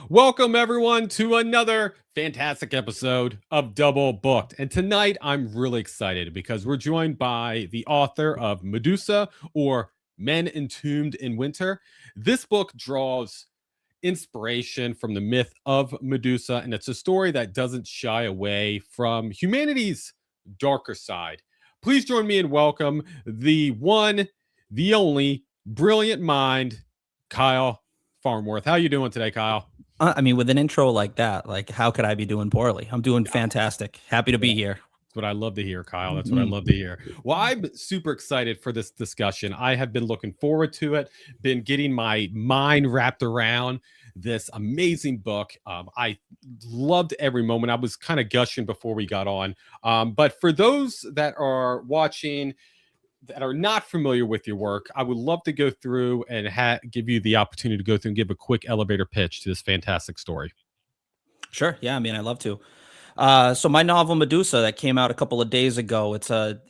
Welcome, everyone, to another fantastic episode of Double Booked. And tonight, I'm really excited because we're joined by the author of Medusa, or Men Entombed in Winter. This book draws inspiration from the myth of Medusa, and it's a story that doesn't shy away from humanity's darker side. Please join me in welcome the one, the only brilliant mind, Kyle Farnworth. How you doing today, Kyle? I mean, with an intro like that, like how could I be doing poorly? I'm doing fantastic. Happy to What be I- here. That's what I love to hear, Kyle. That's what I Mhm. love to hear. Well, I'm super excited for this discussion. I have been looking forward to it, been getting my mind wrapped around this amazing book. I loved every moment. I was kind of gushing before we got on. But for those that are watching that are not familiar with your work, I would love to go through and give you the opportunity to go through and give a quick elevator pitch to this fantastic story. Sure. Yeah. I mean, I love to. So my novel Medusa that came out a couple of days ago. It's a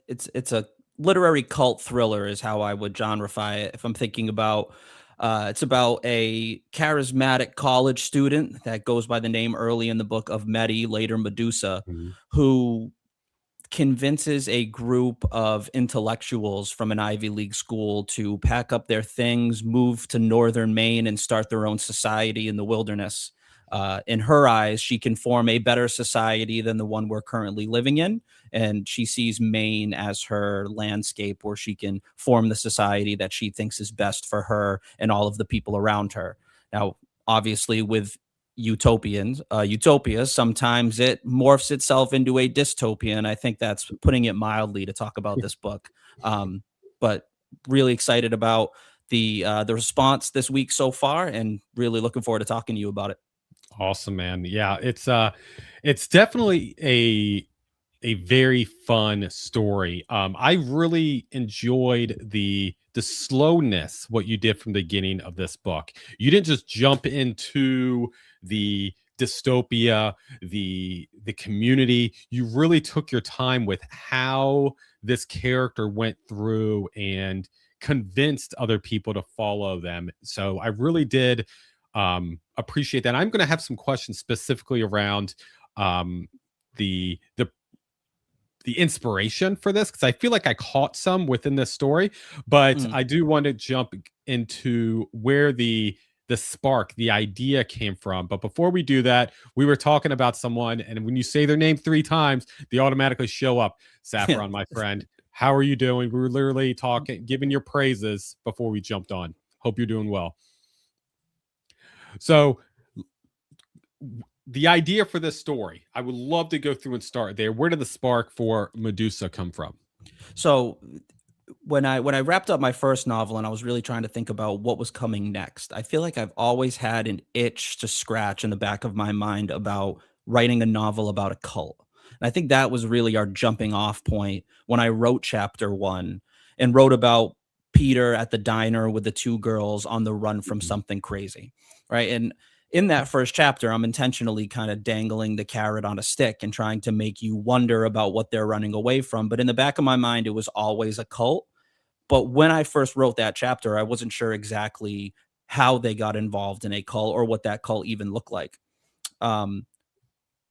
literary cult thriller, is how I would genreify it. If I'm thinking about, it's about a charismatic college student that goes by the name early in the book of Medi, later Medusa, Mhm. who convinces a group of intellectuals from an Ivy League school to pack up their things, move to northern Maine, and start their own society in the wilderness. In her eyes, she can form a better society than the one we're currently living in. And she sees Maine as her landscape where she can form the society that she thinks is best for her and all of the people around her. Now, obviously, with utopia, sometimes it morphs itself into a dystopia, and I think that's putting it mildly to talk about this book. Um, but really excited about the response this week so far, and really looking forward to talking to you about it. Awesome, man. Yeah, it's definitely a very fun story. I really enjoyed the slowness what you did from the beginning of this book. You didn't just jump into the dystopia, the community. You really took your time with how this character went through and convinced other people to follow them. So I really did appreciate that. I'm going to have some questions specifically around um the the inspiration for this, because I feel like I caught some within this story, but Mm. I do want to jump into where the spark, the idea came from. But before we do that, we were talking about someone, and when you say their name three times, they automatically show up. Yeah. Saffron, my friend, how are you doing? We were literally talking, giving your praises before we jumped on. Hope you're doing well. So the idea for this story, I would love to go through and start there. Where did the spark for Medusa come from? So when I wrapped up my first novel and I was really trying to think about what was coming next, I feel like I've always had an itch to scratch in the back of my mind about writing a novel about a cult. And I think that was really our jumping off point when I wrote chapter 1 and wrote about Peter at the diner with the two girls on the run from Mhm. something crazy. Right? And in that first chapter, I'm intentionally kind of dangling the carrot on a stick and trying to make you wonder about what they're running away from. But in the back of my mind, it was always a cult. But when I first wrote that chapter, I wasn't sure exactly how they got involved in a cult or what that cult even looked like. Um,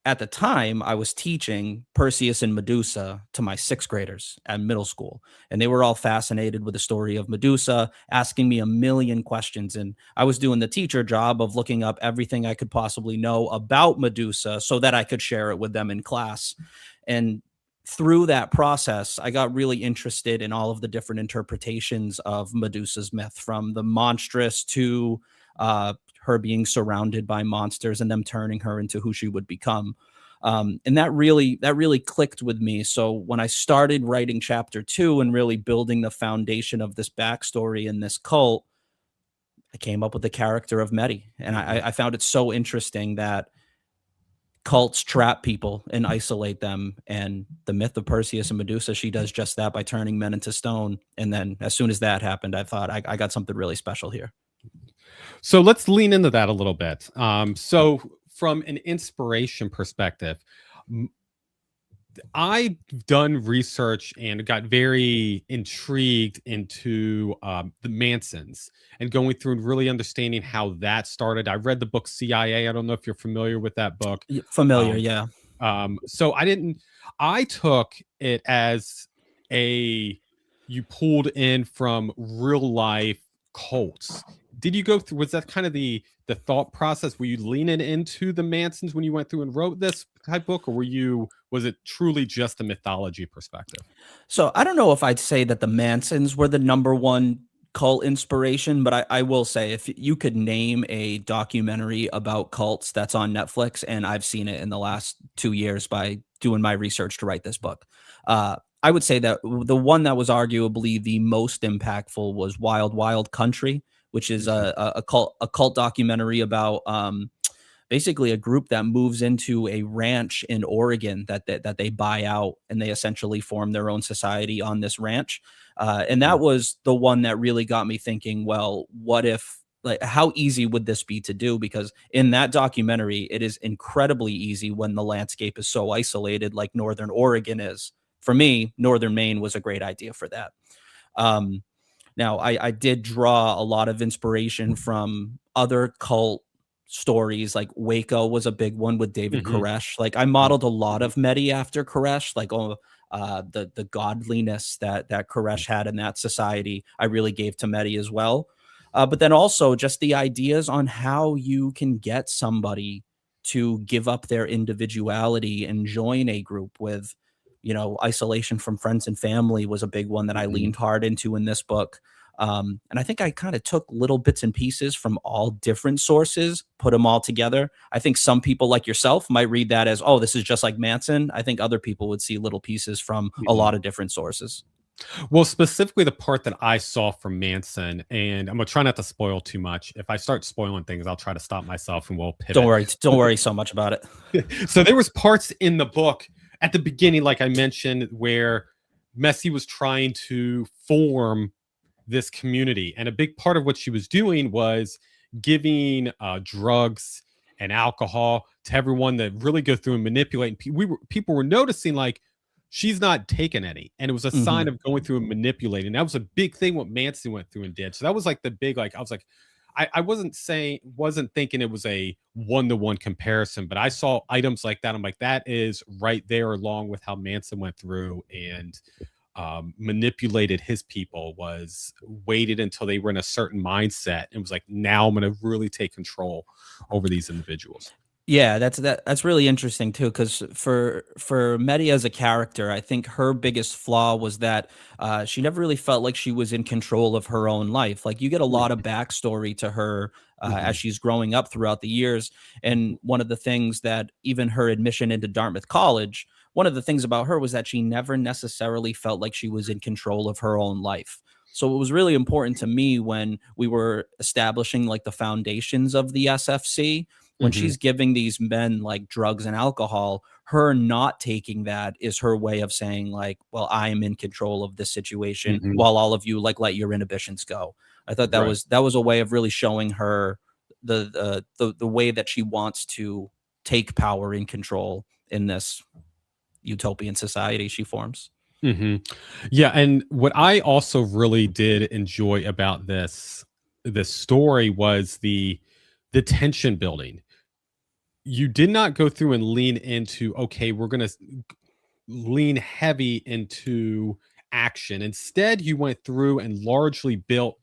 at the time, I was teaching Perseus and Medusa to my sixth graders at middle school, and they were all fascinated with the story of Medusa, asking me a million questions. And I was doing the teacher job of looking up everything I could possibly know about Medusa so that I could share it with them in class. And through that process, I got really interested in all of the different interpretations of Medusa's myth, from the monstrous to her being surrounded by monsters and them turning her into who she would become. And that really clicked with me. So when I started writing chapter 2 and really building the foundation of this backstory in this cult, I came up with the character of Medi, and I found it so interesting that cults trap people and isolate them. And the myth of Perseus and Medusa, she does just that by turning men into stone. And then as soon as that happened, I thought I got something really special here. So let's lean into that a little bit. So from an inspiration perspective, I've done research and got very intrigued into the Mansons and going through and really understanding how that started. I read the book CIA. I don't know if you're familiar with that book. Familiar, Um, yeah. so I didn't. I took it as a you pulled in from real life cults. Did you go through? Was that kind of the thought process? Were you leaning into the Mansons when you went through and wrote this type book, or were you? Was it truly just a mythology perspective? So I don't know if I'd say that the Mansons were the number one cult inspiration, but I will say if you could name a documentary about cults that's on Netflix, and I've seen it in the last 2 years by doing my research to write this book. I would say that the one that was arguably the most impactful was Wild Wild Country, which is Mhm. a cult documentary about basically a group that moves into a ranch in Oregon that they buy out, and they essentially form their own society on this ranch. And Mhm. that was the one that really got me thinking, well, what if, like, how easy would this be to do? Because in that documentary, it is incredibly easy when the landscape is so isolated, like Northern Oregon is. For me, Northern Maine was a great idea for that. Um, Now, I did draw a lot of inspiration from other cult stories, like Waco was a big one with David Mhm. Koresh. Like, I Oh, modeled a lot mhm. of Medi after Koresh, like, the godliness that Koresh had in that society, I really gave to Medi as well. But then also just the ideas on how you can get somebody to give up their individuality and join a group with, isolation from friends and family was a big one that I Mhm. leaned hard into in this book. And I think I kind of took little bits and pieces from all different sources, put them all together. I think some people like yourself might read that as, oh, this is just like Manson. I think other people would see little pieces from a Mhm. lot of different sources. Well, specifically the part that I saw from Manson, and I'm gonna try not to spoil too much. If I start spoiling things, I'll try to stop myself and we'll Don't pivot. worry, don't worry so much about it. So there was parts in the book at the beginning, like I mentioned, where Messi was trying to form this community, and a big part of what she was doing was giving drugs and alcohol to everyone that really go through and manipulate. And people were noticing like she's not taking any, and it was a sign Hmm. of going through and manipulating. That was a big thing what Manson went through and did. So that was like the big like I was like I wasn't thinking it was a one-to-one comparison, but I saw items like that. I'm like, that is right there along with how Manson went through and manipulated his people, was waited until they were in a certain mindset and was like, now I'm going to really take control over these individuals. Yeah, that's really interesting too, because for Medi as a character, I think her biggest flaw was that she never really felt like she was in control of her own life. Like, you get a lot of backstory to her as Mhm. she's growing up throughout the years, and one of the things that even her admission into Dartmouth College, one of the things about her was that she never necessarily felt like she was in control of her own life. So it was really important to me when we were establishing like the foundations of the SFC, when Mhm. she's giving these men like drugs and alcohol, her not taking that is her way of saying, like, well, I am in control of this situation Mhm. while all of you like let your inhibitions go. I thought that Right. was a way of really showing her the way that she wants to take power and control in this utopian society she forms. Mhm. Yeah, and what I also really did enjoy about this story was the tension building. You did not go through and lean into, okay, we're going to lean heavy into action. Instead, you went through and largely built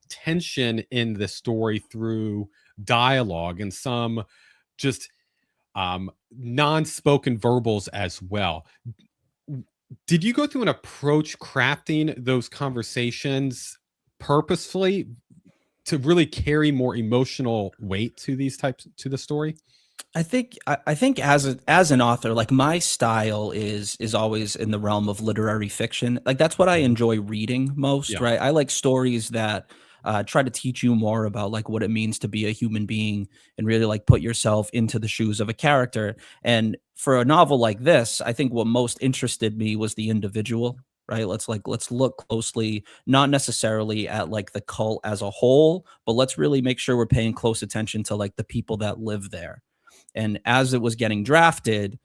tension in the story through dialogue and some just non-spoken verbals as well. Did you go through an approach crafting those conversations purposefully to really carry more emotional weight to these types to the story? I think as an author, like, my style is always in the realm of literary fiction. Like, that's what I Mhm. enjoy reading most, Yeah. right? I like stories that try to teach you more about like what it means to be a human being and really like put yourself into the shoes of a character. And for a novel like this, I think what most interested me was the individual. Right. Let's look closely, not necessarily at like the cult as a whole, but let's really make sure we're paying close attention to like the people that live there. And as it was getting drafted,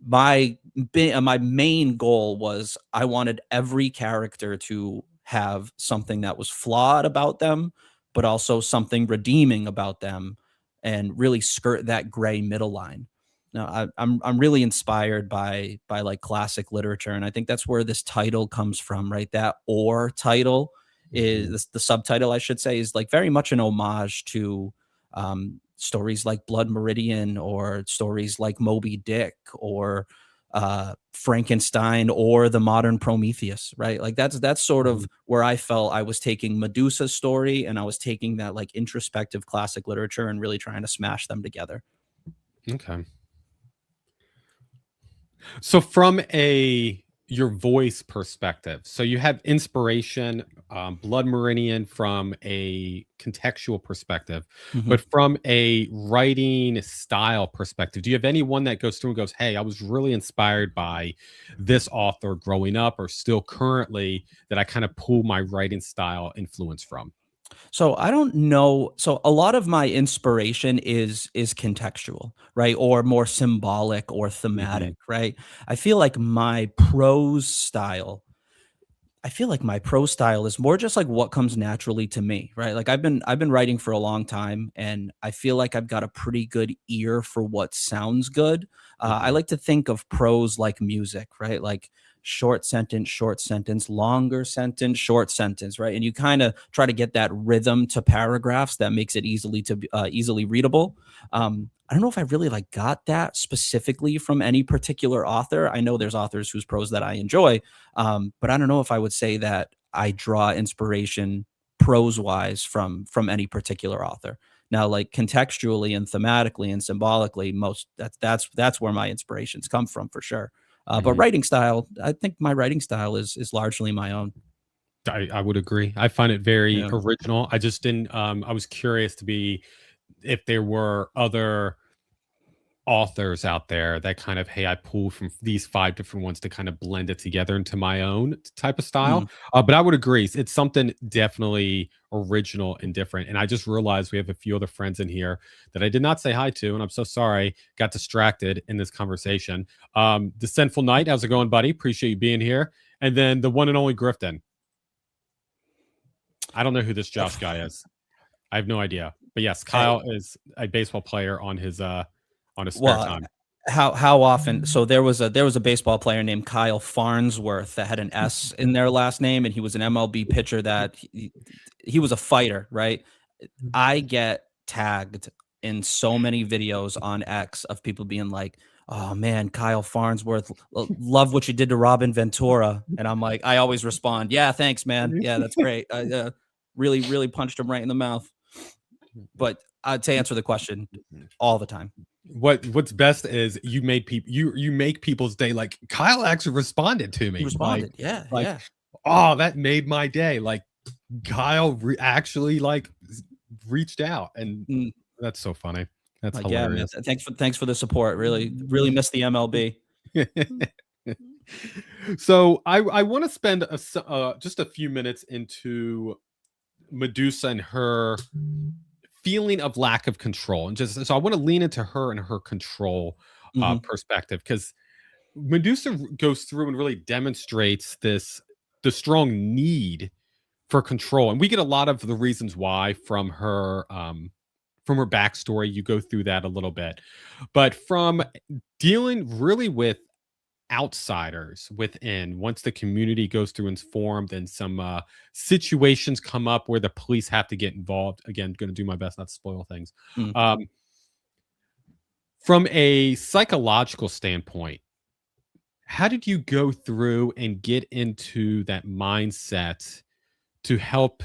my main goal was I wanted every character to have something that was flawed about them, but also something redeeming about them, and really skirt that gray middle line. Now, I'm really inspired by like classic literature, and I think that's where this title comes from, right? That "or" title is Mhm. the subtitle, I should say, is like very much an homage to stories like Blood Meridian, or stories like Moby Dick, or Frankenstein, or the modern Prometheus, right? Like that's sort of Mhm. where I felt I was taking Medusa's story, and I was taking that like introspective classic literature and really trying to smash them together. Okay. So from a your voice perspective, so you have inspiration, Blood Meridian from a contextual perspective, Mhm. but from a writing style perspective, do you have anyone that goes through and goes, "Hey, I was really inspired by this author growing up, or still currently, that I kind of pull my writing style influence from?" So I don't know. So a lot of my inspiration is contextual, right? Or more symbolic or thematic, Mhm. right? I feel like my prose style I feel like my prose style is more just like what comes naturally to me, right? Like I've been writing for a long time, and I feel like I've got a pretty good ear for what sounds good. I Mhm. like to think of prose like music, right? Like short sentence, longer sentence, short sentence, right? And you kind of try to get that rhythm to paragraphs that makes it easily readable. I don't know if I really like got that specifically from any particular author. I know there's authors whose prose that I enjoy, but I don't know if I would say that I draw inspiration prose wise from any particular author. Now, like contextually and thematically and symbolically, most that's where my inspirations come from for sure. But Mhm. writing style, I think my writing style is largely my own. I would agree. I find it very Yeah. original. I just didn't. I was curious to be if there were other authors out there that kind of, hey, I pull from these five different ones to kind of blend it together into my own type of style. Mm. But I would agree, it's something definitely original and different. And I just realized we have a few other friends in here that I did not say hi to, and I'm so sorry. Got distracted in this conversation. The Sinful Knight, how's it going, buddy? Appreciate you being here. And then the one and only Grifton. I don't know who this Josh guy is. I have no idea. But yes, Hey, Kyle is a baseball player on his spare well, time. how often? So there was a baseball player named Kyle Farnsworth that had an S in their last name, and he was an MLB pitcher that he was a fighter, right? I get tagged in so many videos on X of people being like, "Oh man, Kyle Farnsworth, love what you did to Robin Ventura," and I'm like, I always respond, "Yeah, thanks, man. Yeah, that's great. Really punched him right in the mouth." But to answer the question, all the time. What's best is you made people you make people's day. Like, Kyle actually responded to He me, responded, yeah, like, yeah. oh, that made my day. Like, Kyle actually like reached out, and Mm, that's so funny. That's like, yeah, man. hilarious. Thanks for the support. Really miss the MLB. So I want to spend just a few minutes into Medusa and her feeling of lack of control, and just so I want to lean into her and her control Mhm, perspective, because Medusa goes through and really demonstrates the strong need for control, and we get a lot of the reasons why from her backstory. You go through that a little bit, but from dealing really with outsiders within, once the community goes through and is formed, and some situations come up where the police have to get involved. Again, going to do my best not to spoil things. mm. um, from a psychological standpoint, how did you go through and get into that mindset to help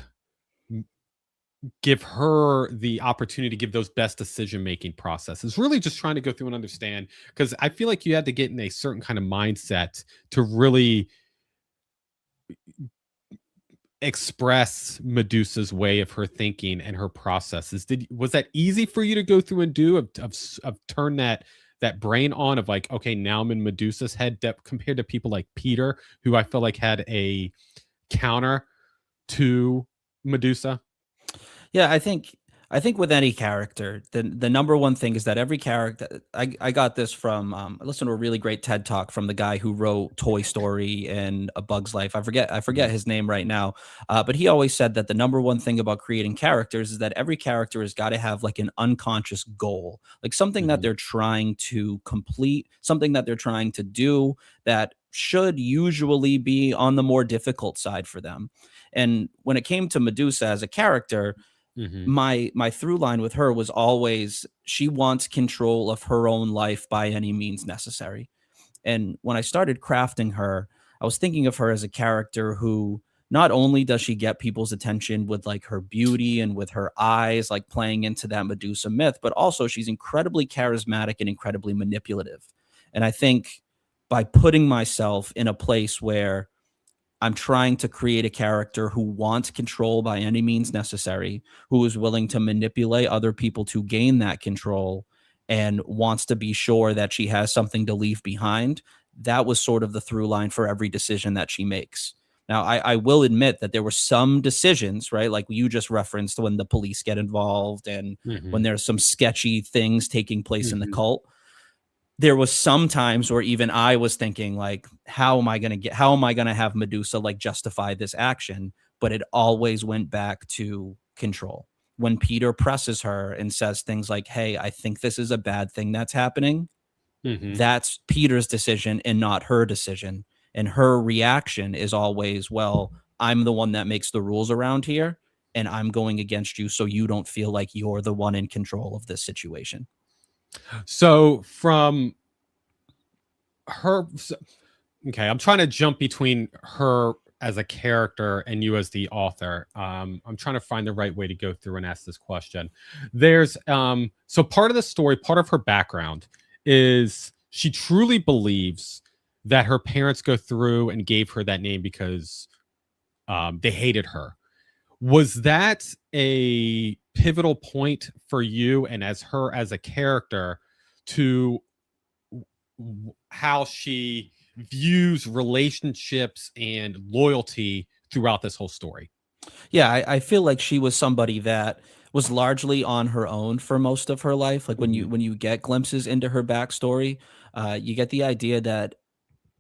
m- give her the opportunity to give those best decision making processes? Really just trying to go through and understand, because I feel like you had to get in a certain kind of mindset to really express Medusa's way of her thinking and her processes. Was that easy for you to go through and do, of turn that brain on, of like, okay, now I'm in Medusa's head, compared to people like Peter, who I feel like had a counter to Medusa? Yeah, I think I think with any character, the number one thing is that every character. I got this from I listened to a really great TED talk from the guy who wrote Toy Story and A Bug's Life. I forget Mhm, his name right now, but he always said that the number one thing about creating characters is that every character has got to have like an unconscious goal, like something that mhm, they're trying to complete, something that they're trying to do that should usually be on the more difficult side for them. And when it came to Medusa as a character, mhm, my through line with her was always she wants control of her own life by any means necessary. And when I started crafting her, I was thinking of her as a character who not only does she get people's attention with like her beauty and with her eyes, like playing into that Medusa myth, but also she's incredibly charismatic and incredibly manipulative. And I think by putting myself in a place where I'm trying to create a character who wants control by any means necessary, who is willing to manipulate other people to gain that control, and wants to be sure that she has something to leave behind. That was sort of the through line for every decision that she makes. Now, I will admit that there were some decisions, right? Like you just referenced when the police get involved and when mhm, there's some sketchy things taking place in the mhm, cult. There was some times where even I was thinking like, how am I gonna have Medusa like justify this action? But it always went back to control. When Peter presses her and says things like, "Hey, I think this is a bad thing that's happening," mhm. that's Peter's decision and not her decision. And her reaction is always, "Well, I'm the one that makes the rules around here, and I'm going against you so you don't feel like you're the one in control of this situation." So from her okay, I'm trying to jump between her as a character and you as the author. I'm trying to find the right way to go through and ask this question. There's so part of the story, part of her background is she truly believes that her parents go through and gave her that name because they hated her. Was that a pivotal point for you and as her as a character to how she views relationships and loyalty throughout this whole story? Yeah, I feel like she was somebody that was largely on her own for most of her life. Like when you Mhm, when you get glimpses into her backstory, you get the idea that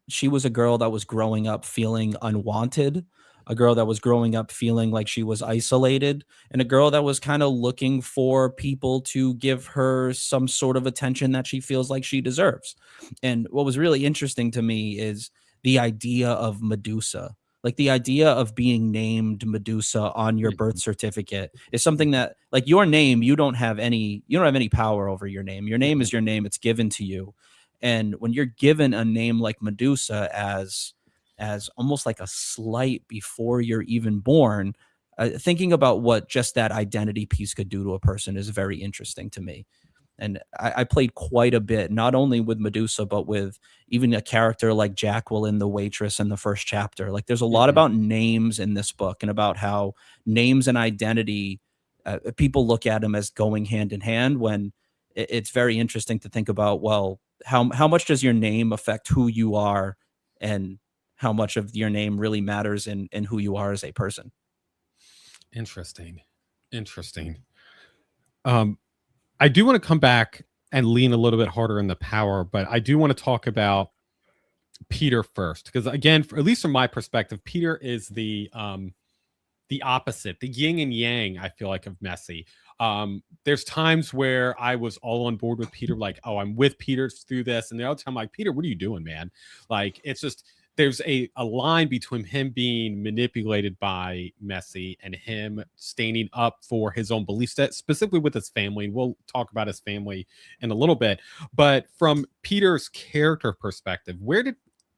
she was a girl that was growing up feeling unwanted, a girl that was growing up feeling like she was isolated, and a girl that was kind of looking for people to give her some sort of attention that she feels like she deserves. And what was really interesting to me is the idea of Medusa. Like the idea of being named Medusa on your birth mhm, certificate is something that like your name, you don't have any power over your name. Your name is mhm, your name, it's given to you. And when you're given a name like Medusa as almost like a slight before you're even born, thinking about what just that identity piece could do to a person is very interesting to me. And I played quite a bit, not only with Medusa, but with even a character like Jacqueline, the waitress in the first chapter. Like, there's a lot mhm. about names in this book and about how names and identity, people look at them as going hand in hand. When it's very interesting to think about, well, how much does your name affect who you are, and how much of your name really matters in who you are as a person. Interesting. Interesting. Um, I do want to come back and lean a little bit harder in the power, but I do want to talk about Peter first because again, at least from my perspective, Peter is the opposite, the yin and yang, I feel like, of Messi. There's times where I was all on board with Peter, like, oh, I'm with Peter through this. And the other time, like, Peter, what are you doing, man? Like, it's just there's a line between him being manipulated by Messi and him standing up for his own beliefs, that specifically with his family. And we'll talk about his family in a little bit. But from Peter's character perspective, where did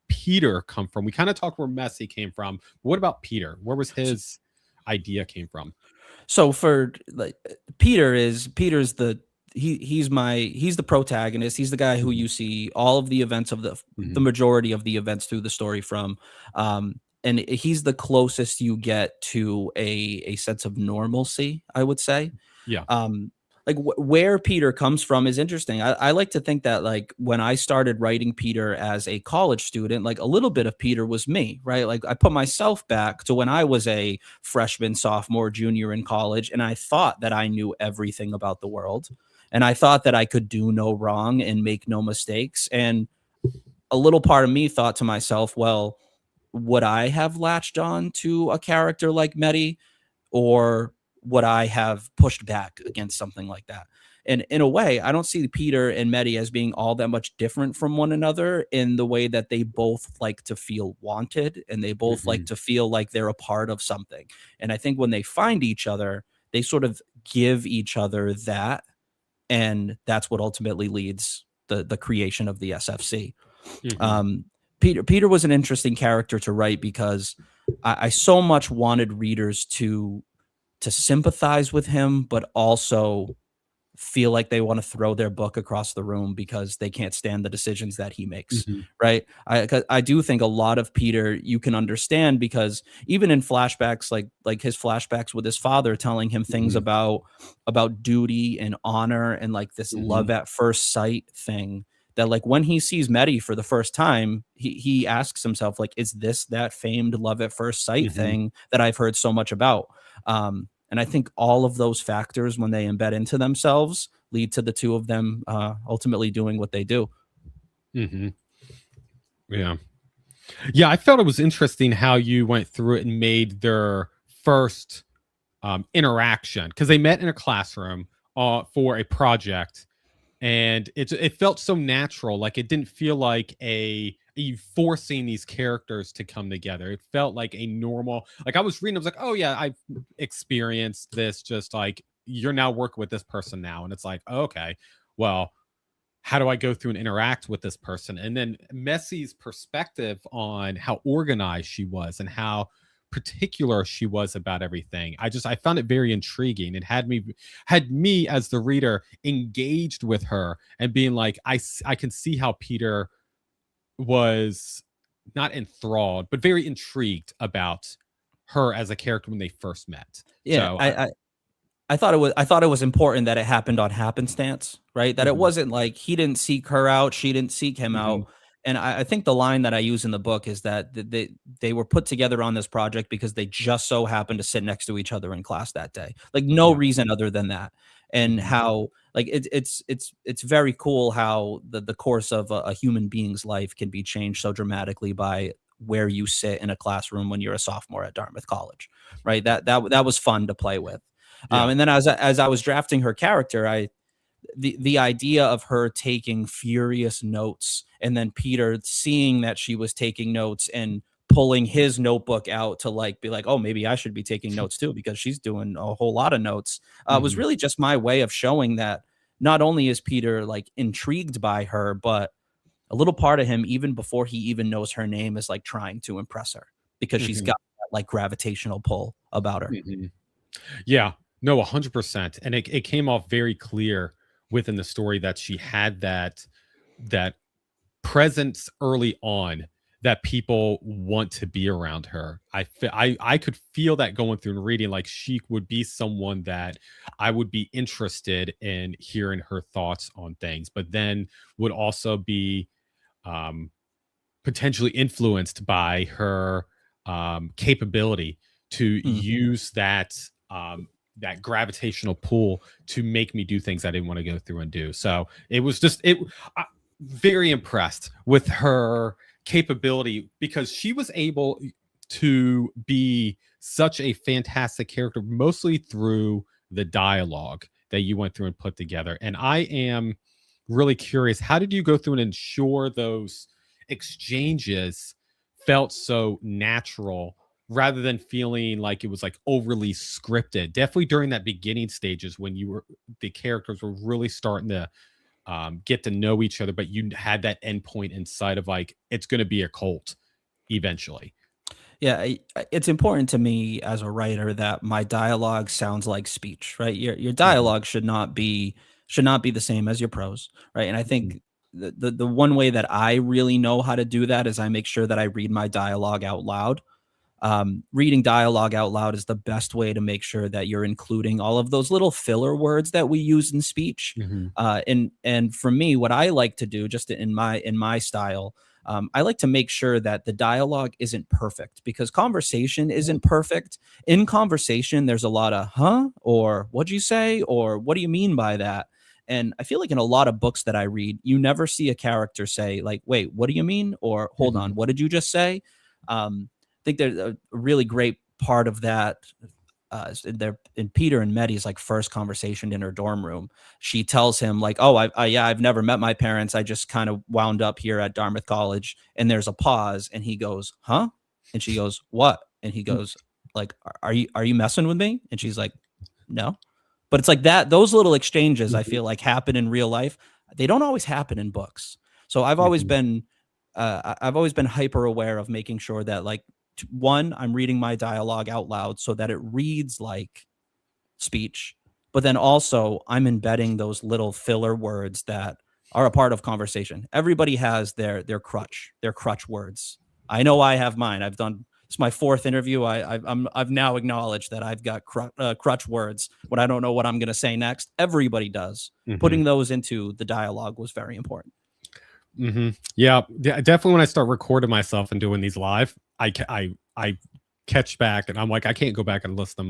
Peter come from? We kind of talked where Messi came from. What about Peter? Where was his idea came from? So for like Peter's he's the protagonist. He's the guy who Mhm, you see all of the events of the mhm. majority of the events through the story from. And he's the closest you get to a sense of normalcy, I would say. Yeah. Um, like where Peter comes from is interesting. I like to think that like when I started writing Peter as a college student, like a little bit of Peter was me, right? Like I put myself back to when I was a freshman, sophomore, junior in college, and I thought that I knew everything about the world. And I thought that I could do no wrong and make no mistakes. And a little part of me thought to myself, well, would I have latched on to a character like Medi, or would I have pushed back against something like that? And in a way, I don't see Peter and Medi as being all that much different from one another in the way that they both like to feel wanted and they both like Mhm. to feel like they're a part of something. And I think when they find each other, they sort of give each other that, and that's what ultimately leads the creation of the SFC. Mhm. Um, Peter was an interesting character to write because I so much wanted readers to sympathize with him, but also feel like they want to throw their book across the room because they can't stand the decisions that he makes, Mhm. right? 'Cause I do think a lot of Peter you can understand because even in flashbacks, like his flashbacks with his father telling him things Mhm. about duty and honor and like this love Mhm. at first sight thing, that like when he sees Medi for the first time, he asks himself like, is this that famed love at first sight Mhm. thing that I've heard so much about? And I think all of those factors, when they embed into themselves, lead to the two of them ultimately doing what they do. Mhm. Yeah. Yeah, I felt it was interesting how you went through it and made their first interaction, because they met in a classroom for a project, and it felt so natural. Like it didn't feel like a you forcing these characters to come together. It felt like a normal. Like I was reading, I was like, oh yeah, I've experienced this. Just like you're now working with this person now, and it's like, okay, well, how do I go through and interact with this person? And then Messi's perspective on how organized she was and how particular she was about everything. I found it very intriguing. It had me as the reader engaged with her and being like, I can see how Peter was not enthralled, but very intrigued about her as a character when they first met. Yeah, So I thought it was important that it happened on happenstance, right? That it mhm, wasn't like he didn't seek her out, she didn't seek him out. mhm, And I think the line that I use in the book is that they were put together on this project because they just so happened to sit next to each other in class that day. Like no yeah, reason other than that. And mhm, how like it's very cool how the course of a human being's life can be changed so dramatically by where you sit in a classroom when you're a sophomore at Dartmouth College, right? That was fun to play with. yeah, And then as I was drafting her character, the idea of her taking furious notes and then Peter seeing that she was taking notes and pulling his notebook out to like be like, oh, maybe I should be taking notes too because she's doing a whole lot of notes, was mhm, really just my way of showing that not only is Peter like intrigued by her, but a little part of him, even before he even knows her name, is like trying to impress her because she's mhm, got that like gravitational pull about her. mhm. Yeah, no, 100%. And it came off very clear within the story that she had that presence early on that people want to be around her. I could feel that going through and reading, like she would be someone that I would be interested in hearing her thoughts on things, but then would also be um potentially influenced by her capability to Mhm. use that gravitational pull to make me do things I didn't want to go through and do. So it was just it. Very impressed with her capability because she was able to be such a fantastic character, mostly through the dialogue that you went through and put together. And I am really curious, how did you go through and ensure those exchanges felt so natural rather than feeling like it was like overly scripted? Definitely during that beginning stages when the characters were really starting to get to know each other, but you had that endpoint inside of like it's going to be a cult eventually. Yeah, it's important to me as a writer that my dialogue sounds like speech, right? Your Mhm, dialogue should not be the same as your prose, right? And I mhm, think the one way that I really know how to do that is I make sure that I read my dialogue out loud. Reading dialogue out loud is the best way to make sure that you're including all of those little filler words that we use in speech. Mhm. And for me, what I like to do, just in my style, I like to make sure that the dialogue isn't perfect, because conversation isn't perfect. In conversation, there's a lot of "huh" or "what'd you say" or "what do you mean by that." And I feel like in a lot of books that I read, you never see a character say like, "Wait, what do you mean?" or "Hold on, Mhm. what did you just say?" I think there's a really great part of that. In Peter and Meddy's like first conversation in her dorm room, she tells him like, "Oh, yeah, I've never met my parents. I just kind of wound up here at Dartmouth College." And there's a pause, and he goes, "Huh?" And she goes, "What?" And he goes, like, are you messing with me?" And she's like, "No." But it's like that. Those little exchanges, I Mhm. feel like, happen in real life. They don't always happen in books. So Mhm. I've always been hyper aware of making sure that, like, one, I'm reading my dialogue out loud so that it reads like speech, but then also I'm embedding those little filler words that are a part of conversation. Everybody has their crutch words. I know I have mine. It's my fourth interview. I've now acknowledged that I've got crutch words when I don't know what I'm going to say next. Everybody does. Mhm. Putting those into the dialogue was very important. Mhm. Yeah, definitely when I start recording myself and doing these live, I catch back and I'm like, I can't go back and listen to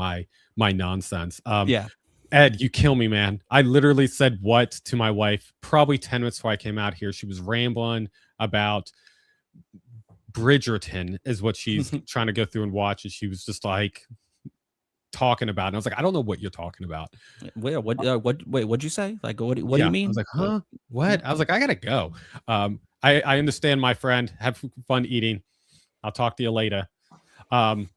my nonsense. Yeah. Ed, you kill me, man. I literally said what to my wife probably 10 minutes before I came out here. She was rambling about Bridgerton is what she's trying to go through and watch, and she was just like talking about it. And I was like, I don't know what you're talking about. Where what wait, what'd you say? Like what do you Yeah. I was mean? like, huh? Yeah. What? I was like, I gotta go. I understand, my friend. Have fun eating. I'll talk to you later. Um,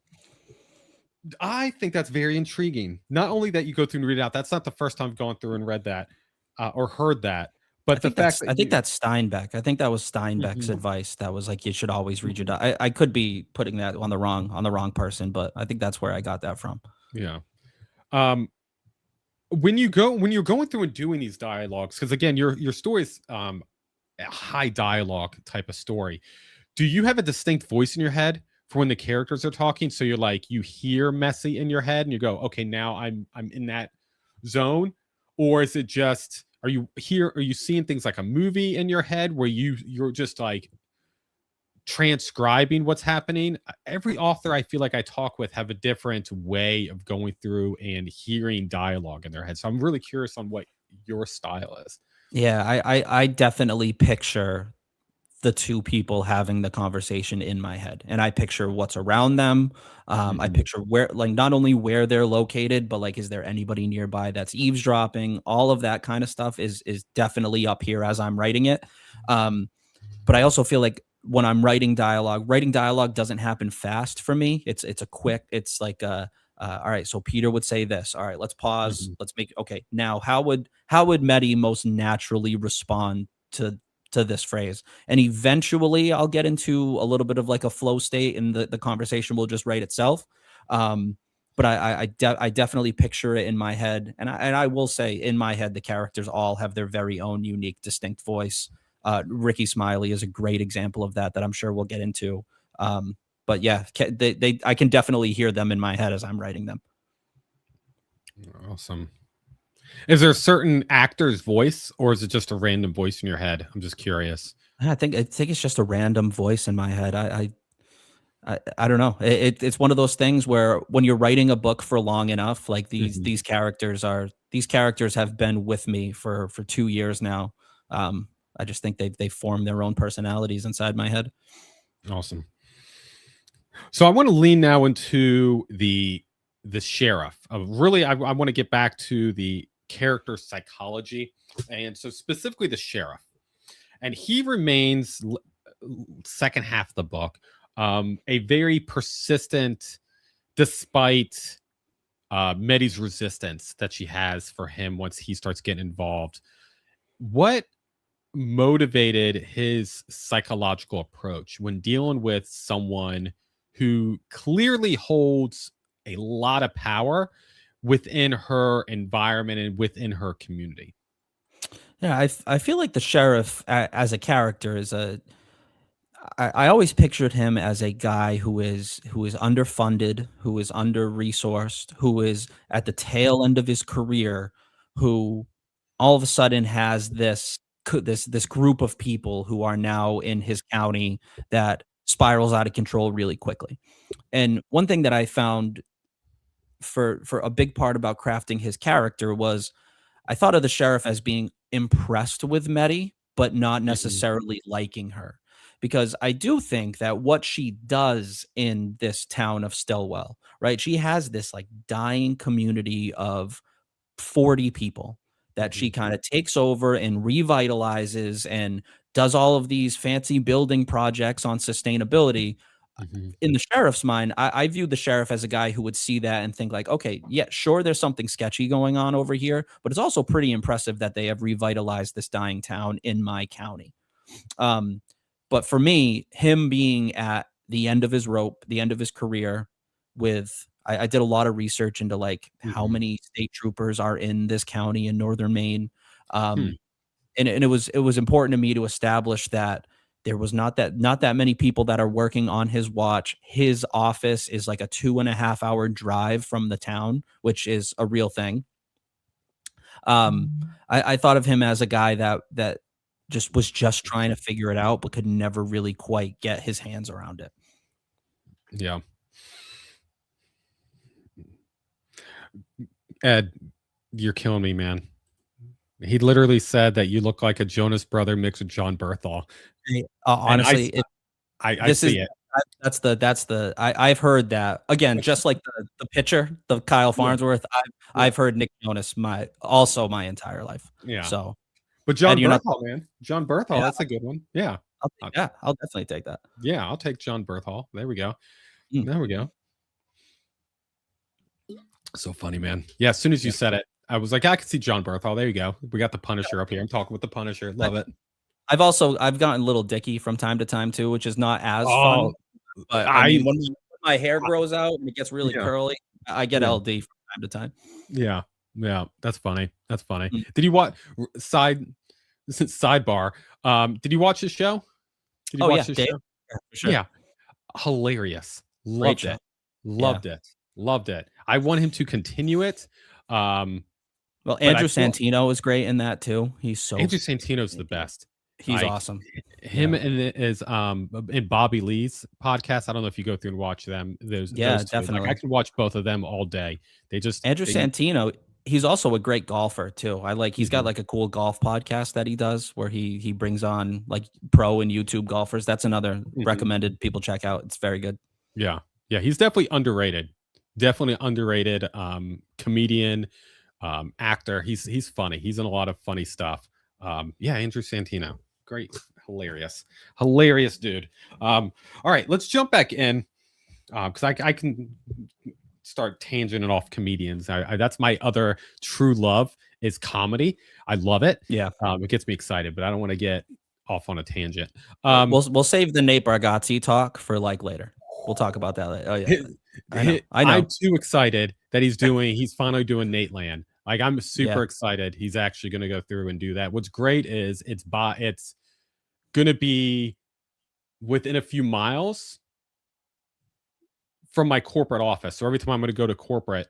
I think that's very intriguing. Not only that you go through and read it out, that's not the first time I've gone through and read that or heard that, but the fact that I think you that's Steinbeck. I think that was Steinbeck's Mhm, advice. That was like, you should always read your mhm, I could be putting that on the wrong person, but I think that's where I got that from. yeah. Um, when you're going through and doing these dialogues, because again, your story is a high dialogue type of story. Do you have a distinct voice in your head for when the characters are talking? So you're like you hear messy in your head and you go, okay, now I'm in that zone, or is it just are you seeing things like a movie in your head where you're just like transcribing what's happening? Every author I feel like I talk with have a different way of going through and hearing dialogue in their head. So I'm really curious on what your style is. Yeah, I definitely picture the two people having the conversation in my head, and I picture what's around them. I Mhm, picture where, like, not only where they're located, but like, is there anybody nearby that's eavesdropping? All of that kind of stuff is definitely up here as I'm writing it. Um, But I also feel like when I'm writing dialogue doesn't happen fast for me. It's a quick. It's like all right. So Peter would say this. All right, let's pause. mhm, Let's make okay. Now, how would Medi most naturally respond to this phrase? And eventually, I'll get into a little bit of like a flow state, and the conversation will just write itself. Um, but I definitely picture it in my head, and I will say, in my head, the characters all have their very own unique, distinct voice. Ricky Smiley is a great example of that I'm sure we'll get into. But yeah, I can definitely hear them in my head as I'm writing them. awesome. Is there a certain actor's voice, or is it just a random voice in your head? I'm just curious. I think it's just a random voice in my head. I don't know. It's one of those things where when you're writing a book for long enough, like Mhm. these characters have been with me for 2 years now. I just think they form their own personalities inside my head. Awesome. So I want to lean now into the sheriff. Really, I want to get back to the character psychology, and so specifically the sheriff. And he remains second half of the book, a very persistent, despite Medi's resistance that she has for him once he starts getting involved. What motivated his psychological approach when dealing with someone who clearly holds a lot of power within her environment and within her community? Yeah, I feel like the sheriff as a character is a I always pictured him as a guy who is underfunded, who is under resourced, who is at the tail end of his career, who all of a sudden has this group of people who are now in his county that spirals out of control really quickly. And one thing that I found for a big part about crafting his character was I thought of the sheriff as being impressed with Medi, but not Mhm, necessarily liking her. Because I do think that what she does in this town of Stillwell, right? She has this like dying community of 40 people that she mhm, kind of takes over and revitalizes and does all of these fancy building projects on sustainability. mhm, In the sheriff's mind, I view the sheriff as a guy who would see that and think like, okay, yeah, sure, there's something sketchy going on over here, but it's also pretty impressive that they have revitalized this dying town in my county. Um, but for me, him being at the end of his rope, the end of his career, I did a lot of research into like how mhm, many state troopers are in this county in northern Maine. hmm, Um, and it was important to me to establish that there was not that many people that are working on his watch. His office is like a 2.5 hour drive from the town, which is a real thing. I thought of him as a guy that just was just trying to figure it out, but could never really quite get his hands around it. yeah. Ed, you're killing me, man. He literally said that you look like a Jonas brother mixed with John Berthal, and Honestly, I this is see it. that's the I've heard that again, just like the pitcher, the Kyle Yeah, Farnsworth. yeah, I've heard Nick Jonas my entire life. yeah. So, But Ed, John you're not. Berthal, man, John Berthal, Yeah, that's a good one. Yeah, uh, yeah, I'll definitely take that. yeah, I'll take John Berthal. There we go. Mm, There we go. So funny, man. Yeah, as soon as you yeah. said it, I was like, I could see John Berthal. There you go. We got the Punisher up here. I'm talking with the Punisher. I, Love it. I've gotten Little Dicky from time to time too, which is not as fun. Oh, But I I mean, when my hair I grows out and it gets really yeah, curly, I get yeah, LD from time to time. yeah, yeah. That's funny. That's funny. Mm. Did you watch side sidebar? Did you watch the show? Did you Oh watch yeah, the Dave, show? yeah, for sure. Yeah, hilarious. Great Loved show. it. Yeah. Loved it. Loved it. I want him to continue it. Um, Well, but I Andrew feel Santino is great in that too. Andrew Santino's the best. He's Like awesome. him Yeah. and is in Bobby Lee's podcast. I don't know if you go through and watch them. Those Yeah, two. Like I definitely. can watch both of them all day. They just Andrew they Santino, he's also a great golfer too. He's got mhm, like a cool golf podcast that he does where he brings on like pro and YouTube golfers. That's another mhm. recommended people check out. It's very good. Yeah. Yeah, he's definitely underrated. Definitely underrated comedian, actor. He's funny. He's in a lot of funny stuff. Yeah, Andrew Santino. Great. Hilarious. Hilarious dude. All right, let's jump back in because I can start tangenting off comedians. That's my other true love is comedy. I love it. Yeah. It gets me excited, but I don't want to get off on a tangent. Um, We'll save the Nate Bargatze talk for like later. We'll talk about that later. Oh yeah. I know. I I'm know. too excited that he's finally doing Nate Land. Like I'm super Yeah. excited he's actually going to go through and do that. What's great is it's going to be within a few miles from my corporate office. So every time I'm going to go to corporate,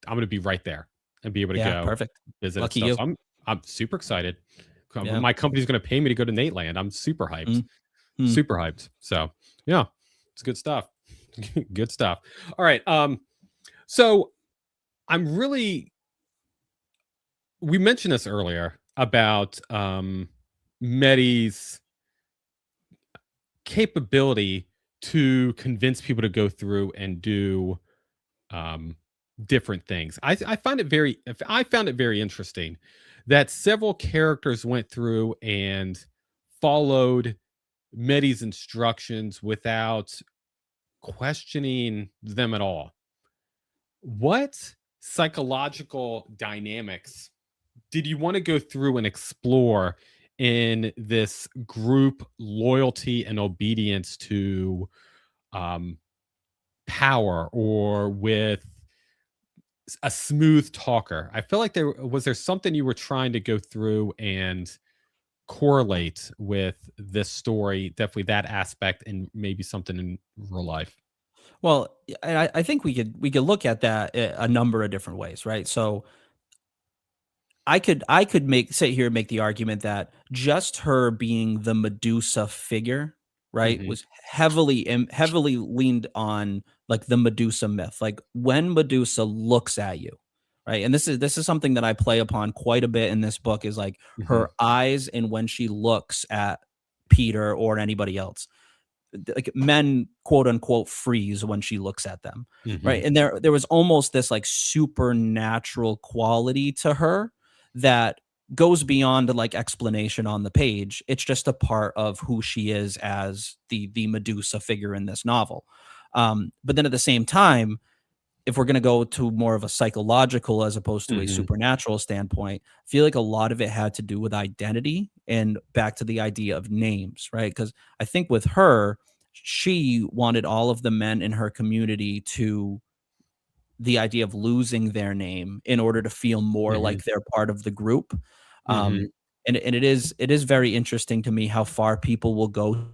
I'm going to be right there and be able to Yeah, go perfect. visit and Lucky stuff. you. So I'm super excited. Yeah. My company's going to pay me to go to Nate Land. I'm super hyped. Mm, mm. Super hyped. So, yeah. It's good stuff. Good stuff. All right. So I'm really we mentioned this earlier about Medi's capability to convince people to go through and do um, different things. I found it very interesting that several characters went through and followed Medi's instructions without questioning them at all. What psychological dynamics did you want to go through and explore in this group loyalty and obedience to um, power or with a smooth talker? I feel like there something you were trying to go through and correlate with this story, definitely that aspect, and maybe something in real life. Well, I think we could look at that a number of different ways, right? So I could make sit here and make the argument that just her being the Medusa figure, right, Mhm, was heavily leaned on like the Medusa myth. Like when Medusa looks at you, right? And this is something that I play upon quite a bit in this book is like mhm, her eyes and when she looks at Peter or anybody else, like men quote unquote freeze when she looks at them, right? mhm, And there was almost this like supernatural quality to her that goes beyond like explanation on the page. It's just a part of who she is as the Medusa figure in this novel. But then at the same time, if we're going to go to more of a psychological as opposed to a mhm, supernatural standpoint, I feel like a lot of it had to do with identity and back to the idea of names, right? Because I think with her, she wanted all of the men in her community to the idea of losing their name in order to feel more mhm, like they're part of the group. mhm, Um, and it is very interesting to me how far people will go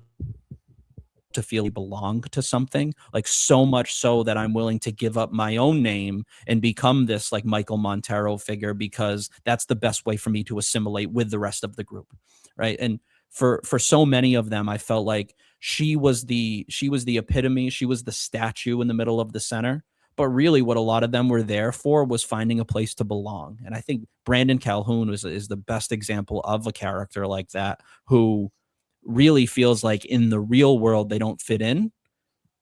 to feel belong to something, like so much so that I'm willing to give up my own name and become this like Michael Montero figure because that's the best way for me to assimilate with the rest of the group. Right. And for so many of them, I felt like she was the epitome, she was the statue in the middle of the center. But really what a lot of them were there for was finding a place to belong. And I think Brandon Calhoun is the best example of a character like that who really feels like in the real world they don't fit in,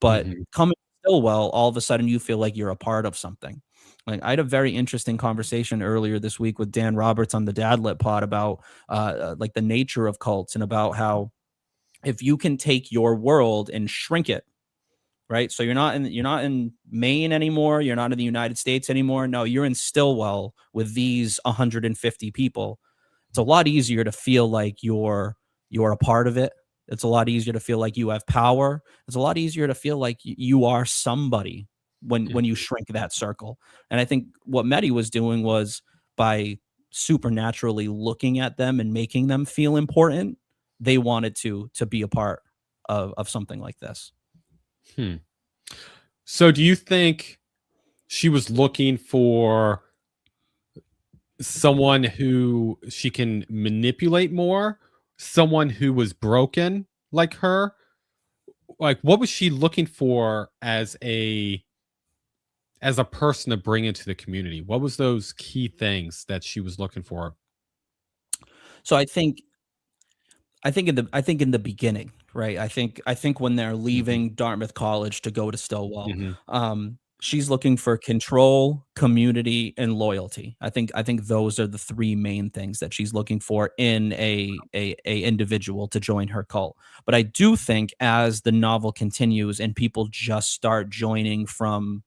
but mhm. coming to Stillwell, all of a sudden you feel like you're a part of something. Like I had a very interesting conversation earlier this week with Dan Roberts on the Dadlit pod about like the nature of cults and about how if you can take your world and shrink it, right? So you're not in Maine anymore, you're not in the United States anymore. No, you're in Stillwell with these 150 people. It's a lot easier to feel like you're a part of it. It's a lot easier to feel like you have power. It's a lot easier to feel like you are somebody when you shrink that circle. And I think what Medi was doing was by supernaturally looking at them and making them feel important, they wanted to be a part of something like this. Hmm. So do you think she was looking for someone who she can manipulate more, someone who was broken like her? Like, what was she looking for as a person to bring into the community? What was those key things that she was looking for? So I think in the beginning, right? I think when they're Mhm, leaving Dartmouth College to go to Stillwell, mhm, she's looking for control, community, and loyalty. I think those are the three main things that she's looking for in a individual to join her cult. But I do think as the novel continues and people just start joining from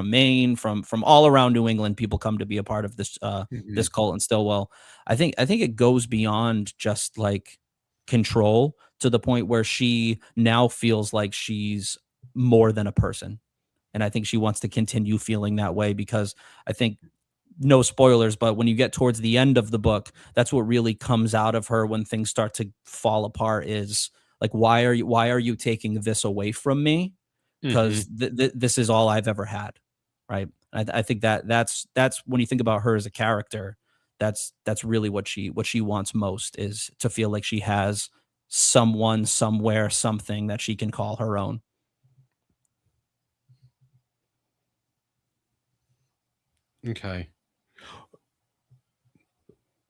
Maine, from all around New England, people come to be a part of this mhm, cult in Stillwell. I think it goes beyond just like control to the point where she now feels like she's more than a person. And I think she wants to continue feeling that way because I think no spoilers, but when you get towards the end of the book, that's what really comes out of her when things start to fall apart is like why are you taking this away from me? mhm. Because this is all I've ever had, right? I think that's when you think about her as a character, that's really what she wants most is to feel like she has someone, somewhere, something that she can call her own. Okay.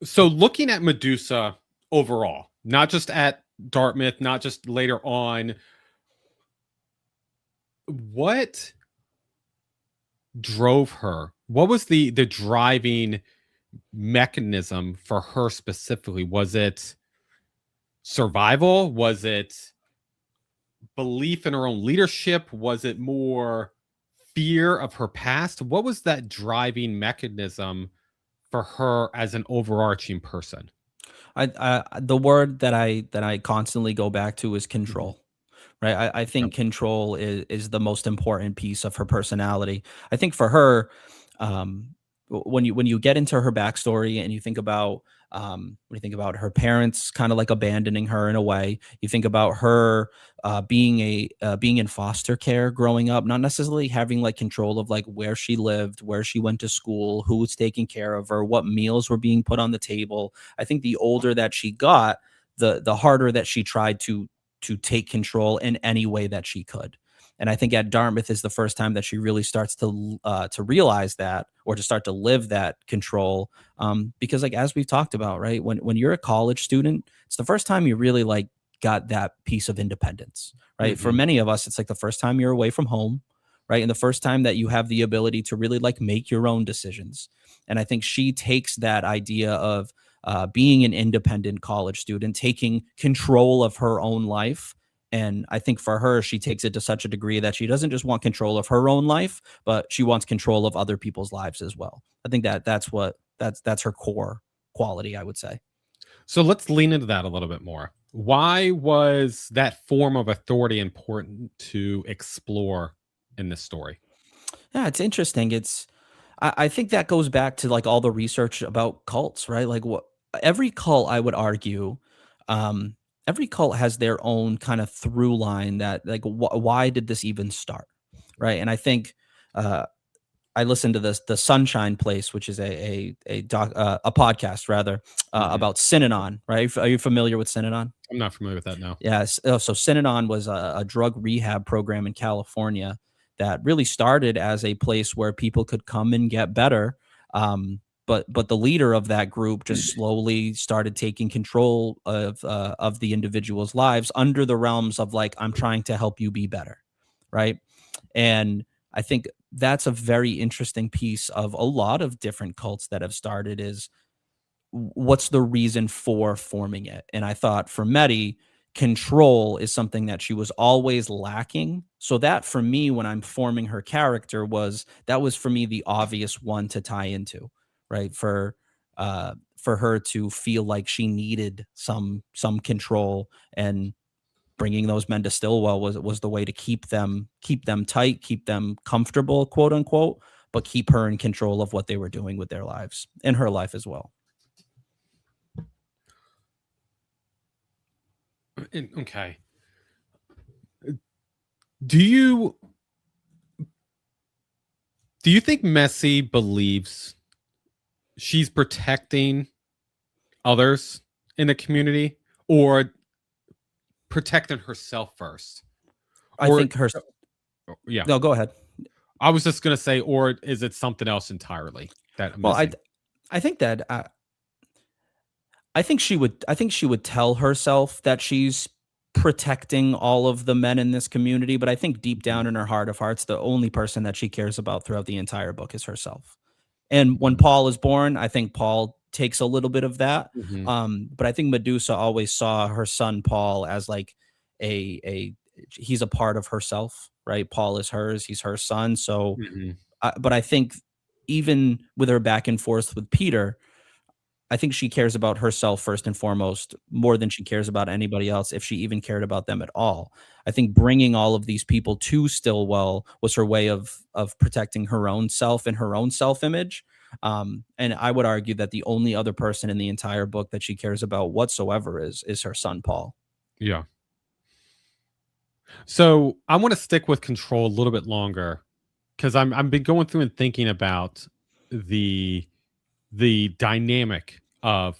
So looking at Medusa overall, not just at Dartmouth, not just later on, what drove her? What was the driving mechanism for her specifically? Was it survival? Was it belief in her own leadership? Was it more fear of her past? What was that driving mechanism for her as an overarching person? The word that I constantly go back to is Mhm. control. Right. I Yep. think control is the most important piece of her personality. I think for her, um, when you get into her backstory and you think about when you think about her parents kind of like abandoning her in a way, you think about her being in foster care growing up, not necessarily having like control of like where she lived, where she went to school, who was taking care of her, what meals were being put on the table. I think the older that she got, the harder that she tried to take control in any way that she could. And I think at Dartmouth is the first time that she really starts to realize that, or to start to live that control. Because like as we've talked about, right, when you're a college student, it's the first time you really like got that piece of independence, right? For Hmm. many of us, it's like the first time you're away from home, right, and the first time that you have the ability to really like make your own decisions. And I think she takes that idea of being an independent college student, taking control of her own life. And I think for her, she takes it to such a degree that she doesn't just want control of her own life, but she wants control of other people's lives as well. I think that that's her core quality, I would say. So let's lean into that a little bit more. Why was that form of authority important to explore in this story? Yeah, it's interesting. I think that goes back to like all the research about cults, right? Like what every cult, I would argue, um, every cult has their own kind of through line that like why did this even start, right? And I think uh, I listened to the Sunshine Place, which is a podcast rather Mhm. about Synanon, right? Are you familiar with Synanon? I'm not familiar with that now. Yes. So Synanon was a drug rehab program in California that really started as a place where people could come and get better. But the leader of that group just slowly started taking control of the individuals' lives under the realms of like, I'm trying to help you be better, right? And I think that's a very interesting piece of a lot of different cults that have started is what's the reason for forming it? And I thought for Medi, control is something that she was always lacking. So that for me, when I'm forming her character, was that was for me the obvious one to tie into, right? For her to feel like she needed some control, and bringing those men to Stillwell was the way to keep them tight, keep them comfortable, quote unquote, but keep her in control of what they were doing with their lives and her life as well. Okay. Do you do you think Messi believes she's protecting others in the community, or protecting herself first? I Or think her yeah, No, go ahead. I was just gonna say, or is it something else entirely that I'm Well, missing? I think that I think she would tell herself that she's protecting all of the men in this community, but I think deep Mhm, down in her heart of hearts, the only person that she cares about throughout the entire book is herself. And when mhm, Paul is born, I think Paul takes a little bit of that. mhm, But I think Medusa always saw her son Paul as like a he's a part of herself, right? Paul is hers, he's her son. So, mhm. but I think even with her back and forth with Peter, I think she cares about herself first and foremost, more than she cares about anybody else, if she even cared about them at all. I think bringing all of these people to Stillwell was her way of protecting her own self and her own self image. And I would argue that the only other person in the entire book that she cares about whatsoever is her son Paul. Yeah. So I want to stick with control a little bit longer because I've been going through and thinking about the the dynamic of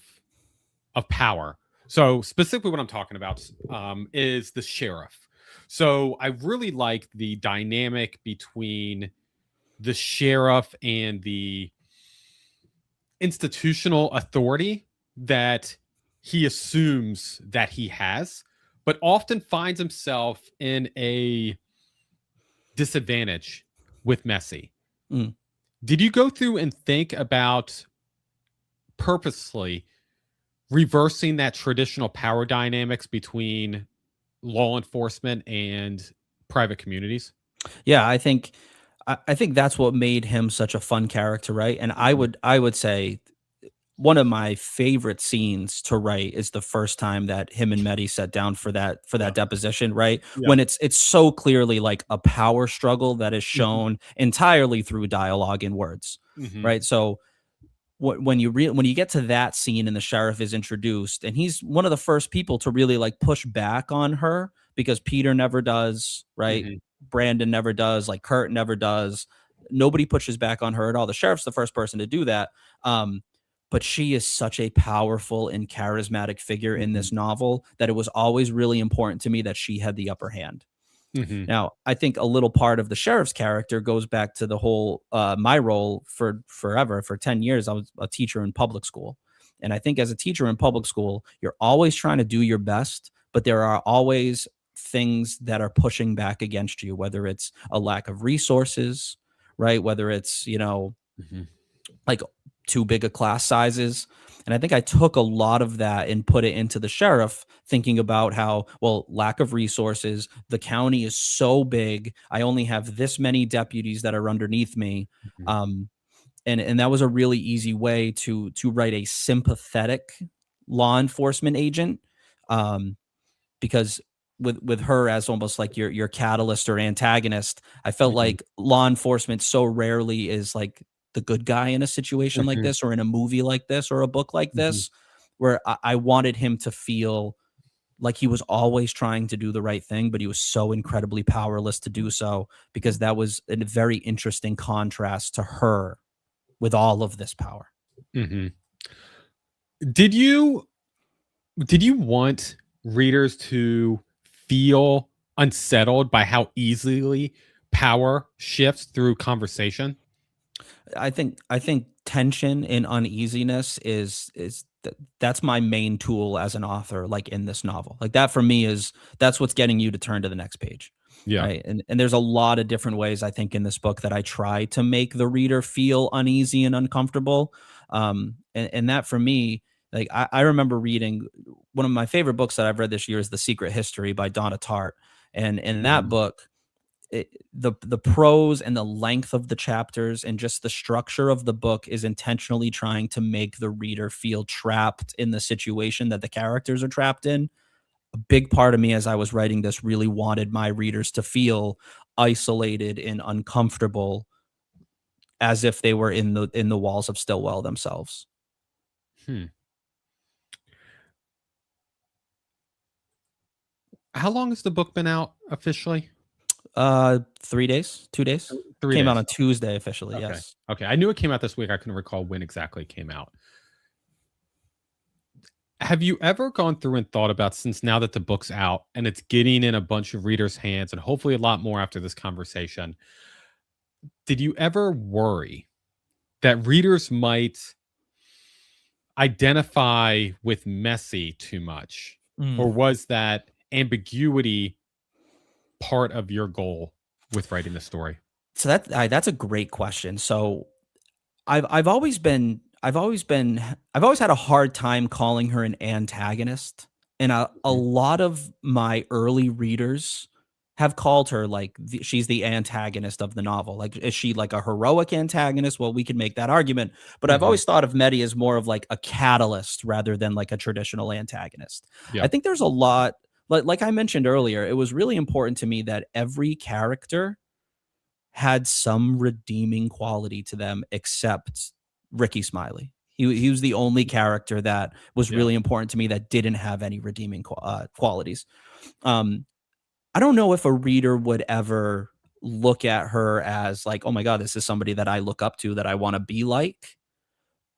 power. So specifically, what I'm talking about is the sheriff. So I really like the dynamic between the sheriff and the institutional authority that he assumes that he has, but often finds himself in a disadvantage with Messi. Mm. Did you go through and think about purposely reversing that traditional power dynamics between law enforcement and private communities? Yeah, I think that's what made him such a fun character, right? And Mhm. I would say one of my favorite scenes to write is the first time that him and Medi sat down for Yeah. that deposition, right? Yeah. When it's so clearly like a power struggle that is Mhm. shown entirely through dialogue and words. Mhm. right? So when you get to that scene and the sheriff is introduced, and he's one of the first people to really like push back on her, because Peter never does, right? Mhm. Brandon never does, like Kurt never does. Nobody pushes back on her at all. The sheriff's the first person to do that. Um, but she is such a powerful and charismatic figure in Mhm. this novel that it was always really important to me that she had the upper hand. Mhm. Now, I think a little part of the sheriff's character goes back to the whole my role for forever. For 10 years, I was a teacher in public school. And I think as a teacher in public school, you're always trying to do your best, but there are always things that are pushing back against you, whether it's a lack of resources, right? Whether it's, Mhm. like too big a class sizes. And I think I took a lot of that and put it into the sheriff, thinking about how, well, lack of resources, the county is so big. I only have this many deputies that are underneath me. Mhm. Um, and that was a really easy way to write a sympathetic law enforcement agent. Um, because with her as almost like your catalyst or antagonist, I felt Mhm. like law enforcement so rarely is like the good guy in a situation like Mhm. this, or in a movie like this, or a book like Mhm. this, where I wanted him to feel like he was always trying to do the right thing, but he was so incredibly powerless to do so, because that was a very interesting contrast to her with all of this power. Mhm. Did you did you want readers to feel unsettled by how easily power shifts through conversation? I think tension and uneasiness that's my main tool as an author, like in this novel. Like that for me is that's what's getting you to turn to the next page. Yeah. Right. And there's a lot of different ways I think in this book that I try to make the reader feel uneasy and uncomfortable. And that for me, like I remember reading one of my favorite books that I've read this year is The Secret History by Donna Tartt. And in that Mhm. book, the prose and the length of the chapters and just the structure of the book is intentionally trying to make the reader feel trapped in the situation that the characters are trapped in. A big part of me as I was writing this really wanted my readers to feel isolated and uncomfortable, as if they were in the walls of Stillwell themselves. Hmm. How long has the book been out officially? 3 days, 2 days. 3 Came out days. on Tuesday officially. Okay. Yes. Okay. I knew it came out this week. I couldn't recall when exactly it came out. Have you ever gone through and thought about, since now that the book's out and it's getting in a bunch of readers' hands and hopefully a lot more after this conversation, did you ever worry that readers might identify with messy too much? Or was that ambiguity part of your goal with writing the story? So that's a great question. So I've always had a hard time calling her an antagonist, and a Mhm. lot of my early readers have called her like she's the antagonist of the novel. Like, is she like a heroic antagonist? Well, we can make that argument, but I've Mhm. always thought of Medi as more of like a catalyst rather than like a traditional antagonist. I Yeah. think there's a lot, like I mentioned earlier, it was really important to me that every character had some redeeming quality to them, except Ricky Smiley. He was the only character that was Yeah. really important to me that didn't have any redeeming qualities. Um, I don't know if a reader would ever look at her as like, oh my god, this is somebody that I look up to, that I want to be like.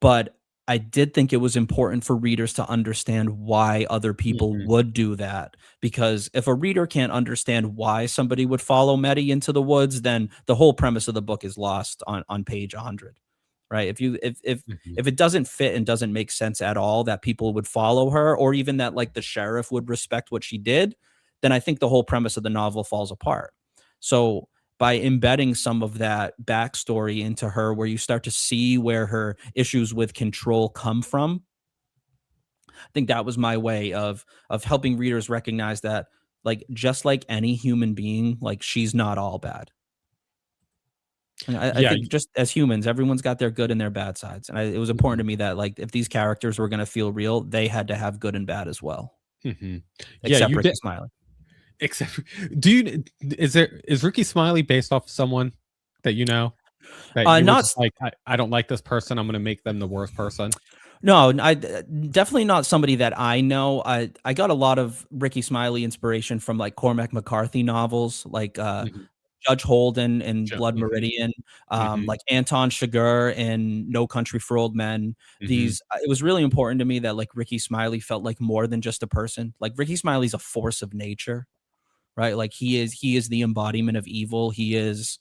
But I did think it was important for readers to understand why other people Mhm. would do that, because if a reader can't understand why somebody would follow Medi into the woods, then the whole premise of the book is lost on page 100. Right? If you Mhm. if it doesn't fit and doesn't make sense at all that people would follow her, or even that like the sheriff would respect what she did, then I think the whole premise of the novel falls apart. So by embedding some of that backstory into her, where you start to see where her issues with control come from, I think that was my way of helping readers recognize that, like, just like any human being, like, she's not all bad. And I Yeah. think just as humans, everyone's got their good and their bad sides, and it was important Mhm. to me that, like, if these characters were going to feel real, they had to have good and bad as well, Mhm. Yeah, except you Ricky did. Smiley. Except, do you is Ricky Smiley based off someone that you know? That you were Not just like, I don't like this person. I'm going to make them the worst person. No, definitely not somebody that I know. I got a lot of Ricky Smiley inspiration from like Cormac McCarthy novels, like Mhm. Judge Holden and Blood Mhm. Meridian, Mhm. like Anton Chigurh and No Country for Old Men. Mhm. It was really important to me that like Ricky Smiley felt like more than just a person. Like Ricky Smiley's a force of nature, right? Like he is the embodiment of evil. He is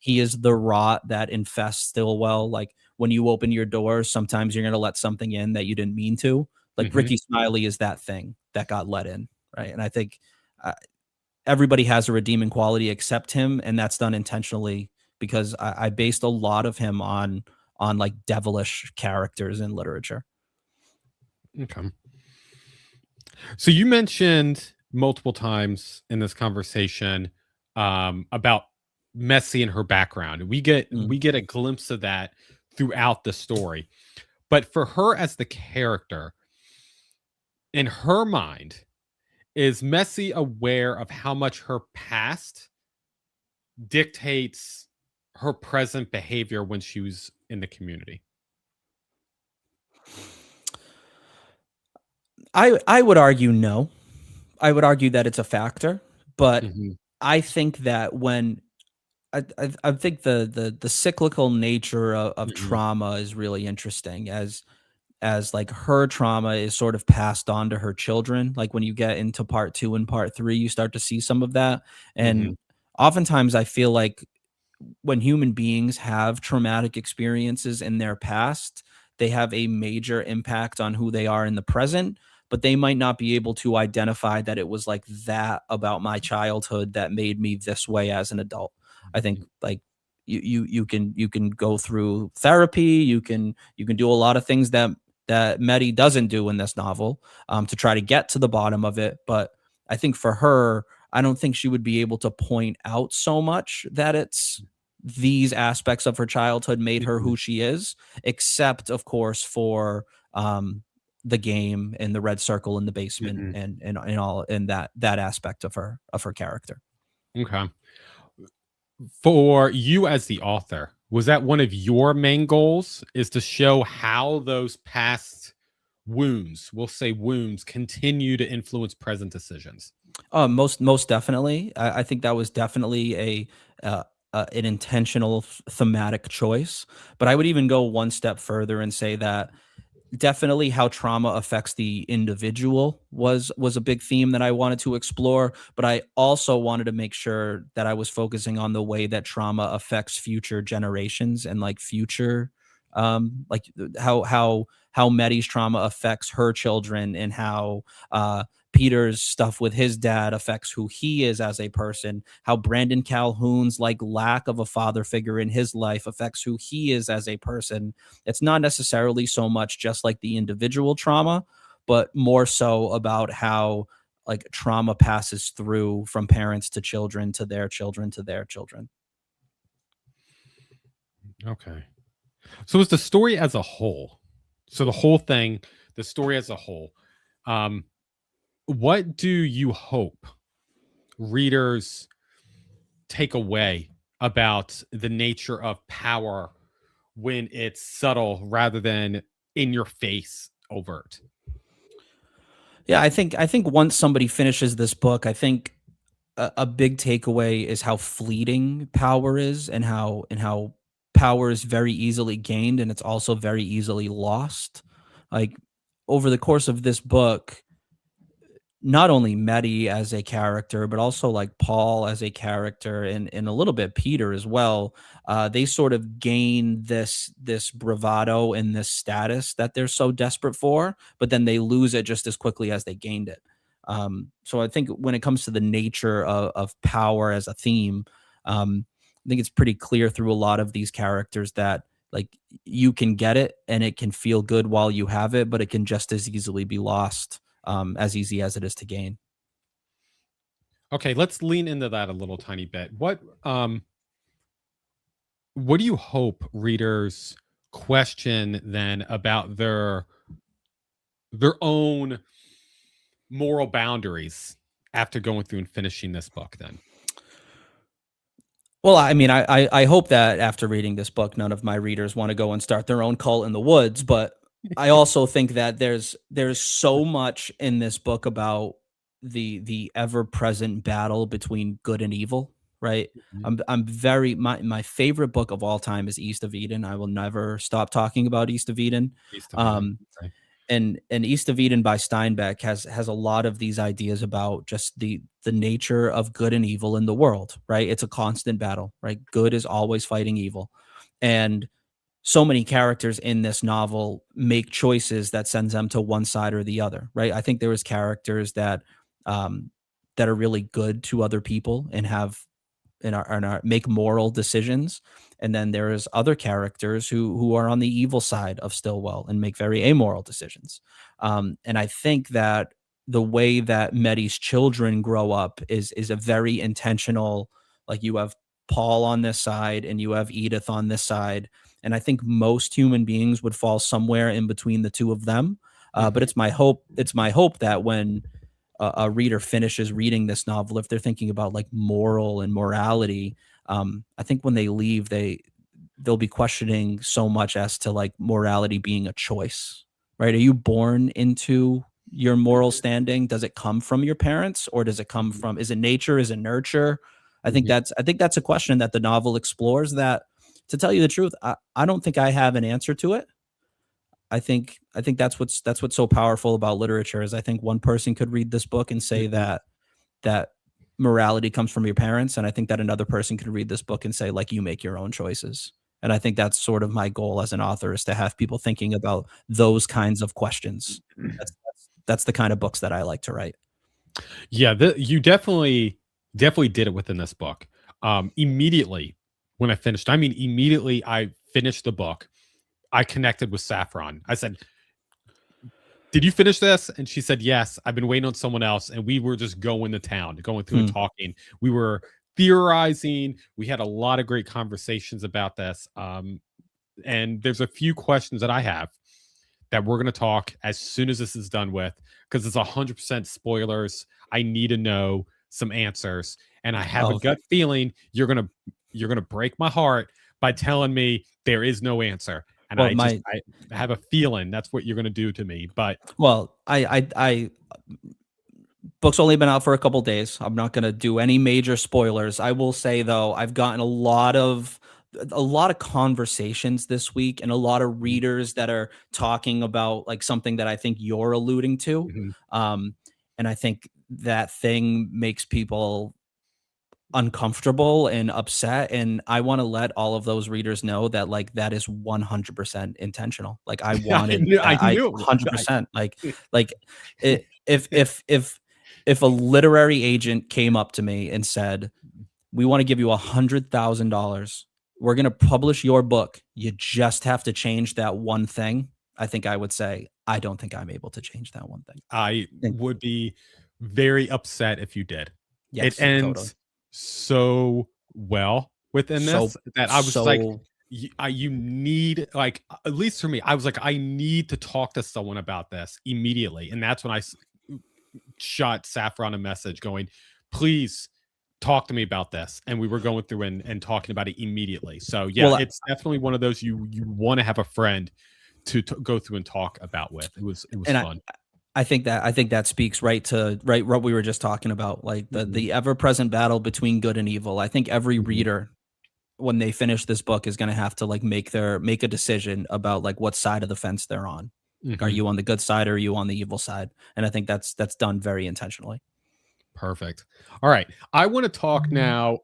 the rot that infests Stillwell. Like when you open your door, sometimes you're gonna let something in that you didn't mean to. Like Mhm. Ricky Smiley is that thing that got let in, right? And I think uh, everybody has a redeeming quality except him, and that's done intentionally because I based a lot of him on like devilish characters in literature. Okay. So you mentioned multiple times in this conversation about Messi and her background. Mm. We get a glimpse of that throughout the story. But for her as the character, in her mind, is Messi aware of how much her past dictates her present behavior when she was in the community? I would argue no. I would argue that it's a factor, but Mhm. I think that when I think the cyclical nature of Mhm. trauma is really interesting as like her trauma is sort of passed on to her children. Like when you get into part 2 and part 3, you start to see some of that. And Mhm. oftentimes I feel like when human beings have traumatic experiences in their past, they have a major impact on who they are in the present, but they might not be able to identify that it was like that about my childhood that made me this way as an adult. I think like you can go through therapy, you can do a lot of things that Medi doesn't do in this novel to try to get to the bottom of it. But I think for her, I don't think she would be able to point out so much that it's these aspects of her childhood made her Mhm. who she is, except of course for the game and the red circle in the basement Mhm. and all in that aspect of her character. Okay. For you as the author, was that one of your main goals is to show how those past wounds, we'll say wounds, continue to influence present decisions? Most definitely. I think that was definitely an intentional thematic choice. But I would even go one step further and say that definitely how trauma affects the individual was a big theme that I wanted to explore, but I also wanted to make sure that I was focusing on the way that trauma affects future generations and like future like how Medi's trauma affects her children and how Peter's stuff with his dad affects who he is as a person, how Brandon Calhoun's like lack of a father figure in his life affects who he is as a person. It's not necessarily so much just like the individual trauma, but more so about how like trauma passes through from parents to children to their children to their children. Okay. So is the story as a whole, so the whole thing, the story as a whole, um, what do you hope readers take away about the nature of power when it's subtle rather than in your face overt? Yeah, I think once somebody finishes this book, I think a big takeaway is how fleeting power is and how power is very easily gained and it's also very easily lost. Like over the course of this book, not only Medi as a character, but also like Paul as a character and a little bit Peter as well. They sort of gain this bravado and this status that they're so desperate for, but then they lose it just as quickly as they gained it. So I think when it comes to the nature of power as a theme, I think it's pretty clear through a lot of these characters that like you can get it and it can feel good while you have it, but it can just as easily be lost as easy as it is to gain. Okay, let's lean into that a little tiny bit. What do you hope readers question then about their own moral boundaries after going through and finishing this book then? Well, I mean, I hope that after reading this book, none of my readers want to go and start their own cult in the woods. But I also think that there's so much in this book about the ever present battle between good and evil. Right. Mhm. I'm very my favorite book of all time is East of Eden. I will never stop talking about East of Eden. East of Eden. Um, Okay. and East of Eden by Steinbeck has a lot of these ideas about just the nature of good and evil in the world, right? It's a constant battle, right? Good is always fighting evil. And so many characters in this novel make choices that sends them to one side or the other, right? I think there was characters um that are really good to other people and have in our make moral decisions, and then there's other characters who are on the evil side of Stillwell and make very amoral decisions. And I think that the way that Medi's children grow up is a very intentional. Like, you have Paul on this side and you have Edith on this side, and I think most human beings would fall somewhere in between the two of them. But Mhm. it's my hope that when a reader finishes reading this novel, if they're thinking about like moral and morality, I think when they leave, they'll be questioning so much as to like morality being a choice, right? Are you born into your moral Mhm. standing? Does it come from your parents, or does it come Mhm. from? Is it nature? Is it nurture? Mhm. I think that's a question that the novel explores. That, to tell you the truth, I don't think I have an answer to it. I think that's what's so powerful about literature is I think one person could read this book and say Mhm. that morality comes from your parents, and I think that another person could read this book and say like you make your own choices. And I think that's sort of my goal as an author, is to have people thinking about those kinds of questions. That's the kind of books that I like to write. Yeah, you definitely did it within this book. Immediately when I finished, I mean, immediately I finished the book. I connected with Saffron. I said, "Did you finish this?" And she said, "Yes. I've been waiting on someone else." And we were just going to town, going through and Hmm. talking. We were theorizing. We had a lot of great conversations about this. And there's a few questions that I have that we're going to talk as soon as this is done with, because it's 100% spoilers. I need to know some answers, and I have a Oh, gut feeling you're gonna break my heart by telling me there is no answer. And well, I have a feeling that's what you're gonna do to me. But I book's only been out for a couple days. I'm not going to do any major spoilers. I will say though, I've gotten a lot of conversations this week, and a lot of readers that are talking about like something that I think you're alluding to. Mhm. Um, and I think that thing makes people uncomfortable and upset, and I want to let all of those readers know that like that is 100% intentional. Like, I wanted I that. I knew it was. 100% like it, if a literary agent came up to me and said, "We want to give you $100,000. We're going to publish your book. You just have to change that one thing." I think I would say, I don't think I'm able to change that one thing. I And would be very upset if you did. It yes, totally. ends so well within So this that I was like, so you need, like, at least for me, I was like, I need to talk to someone about this immediately. And that's when shot Saffron a message going, please talk to me about this. And we were going through and talking about it immediately. So yeah, well it's definitely one of those you want to have a friend to go through and talk about with. It was and fun. I think that speaks right to right what we were just talking about, like the Mhm. the ever present battle between good and evil. I think every Mhm. reader, when they finish this book, is going to have to like make a decision about like what side of the fence they're on. Like, are Mhm. you on the good side, or are you on the evil side? And I think that's done very intentionally. Perfect. All right. I want to talk now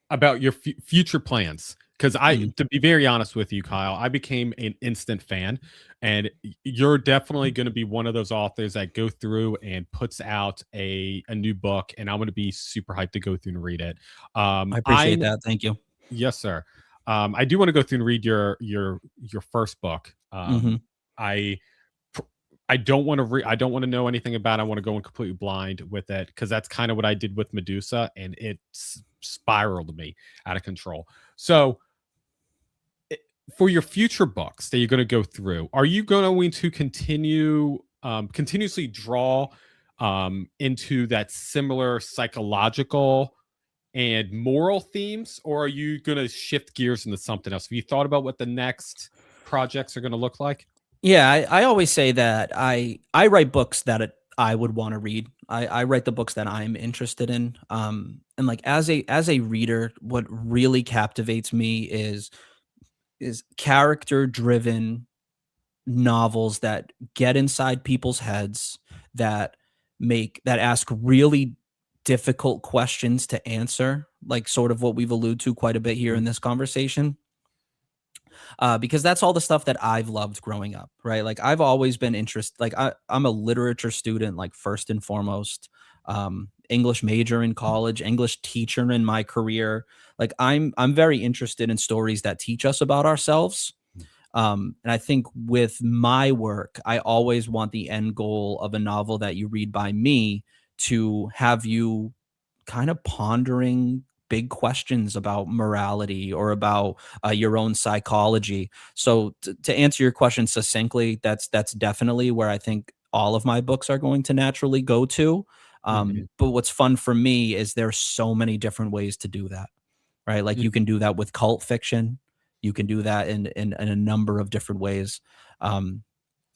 about your future plans, because Mm. to be very honest with you, Kyle, I became an instant fan, and you're definitely going to be one of those authors that go through and puts out a new book, and I'm going to be super hyped to go through and read it. I appreciate I'm that. Thank you. Yes, sir. I do want to go through and read your first book. Hmm. I pr- I don't want to I don't want to know anything about it. I want to go in completely blind with it, because that's kind of what I did with Medusa, and it spiraled me out of control. So, i- for your future books that you're going to go through, are you going to continuously draw into that similar psychological and moral themes, or are you going to shift gears into something else? Have you thought about what the next projects are going to look like? Yeah, I always say that I write books that I would want to read. I write the books that I'm interested in. And like as a reader, what really captivates me is character driven novels that get inside people's heads, that that ask really difficult questions to answer, like sort of what we've alluded to quite a bit here in this conversation, because that's all the stuff that I've loved growing up, right? Like I've always been interested. Like I'm a literature student, like first and foremost. English major in college, English teacher in my career. Like I'm very interested in stories that teach us about ourselves. And I think with my work, I always want the end goal of a novel that you read by me to have you kind of pondering big questions about morality or about your own psychology. So to answer your question succinctly, that's definitely where I think all of my books are going to naturally go to. Mhm, But what's fun for me is there's so many different ways to do that, right? Like you mhm, can do that with cult fiction. You can do that in a number of different ways. Um,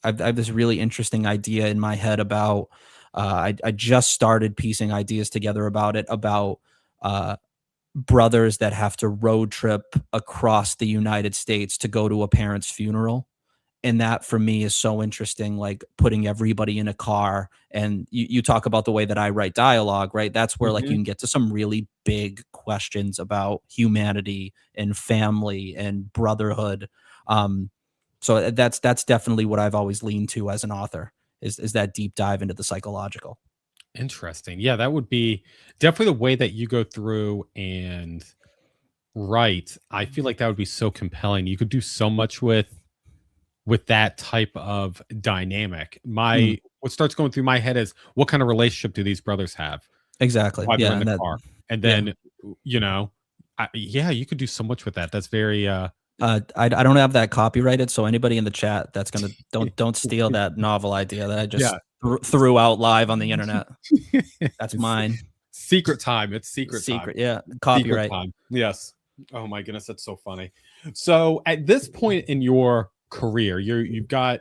I have this really interesting idea in my head about. I just started piecing ideas together about it about uh, brothers that have to road trip across the United States to go to a parent's funeral, and that for me is so interesting, like putting everybody in a car. And you talk about the way that I write dialogue, right? That's where like you mhm. can get to some really big questions about humanity and family and brotherhood. um so that's definitely what I've always leaned to as an author, is that deep dive into the psychological. Interesting. Yeah, that would be definitely the way that you go through and write. I feel like that would be so compelling. You could do so much with that type of dynamic. Mm, My what starts going through my head is what kind of relationship do these brothers have exactly, while they're yeah, in and the that, car? And yeah. then, you know, yeah, you could do so much with that. That's very I don't have that copyrighted, so anybody in the chat that's gonna don't steal that novel idea that I just yeah. threw out live on the internet. That's It's mine. secret time. It's secret time. Secret, yeah, Secret copyright. time. Yes. Oh my goodness, that's so funny. So at this point in your career, you've got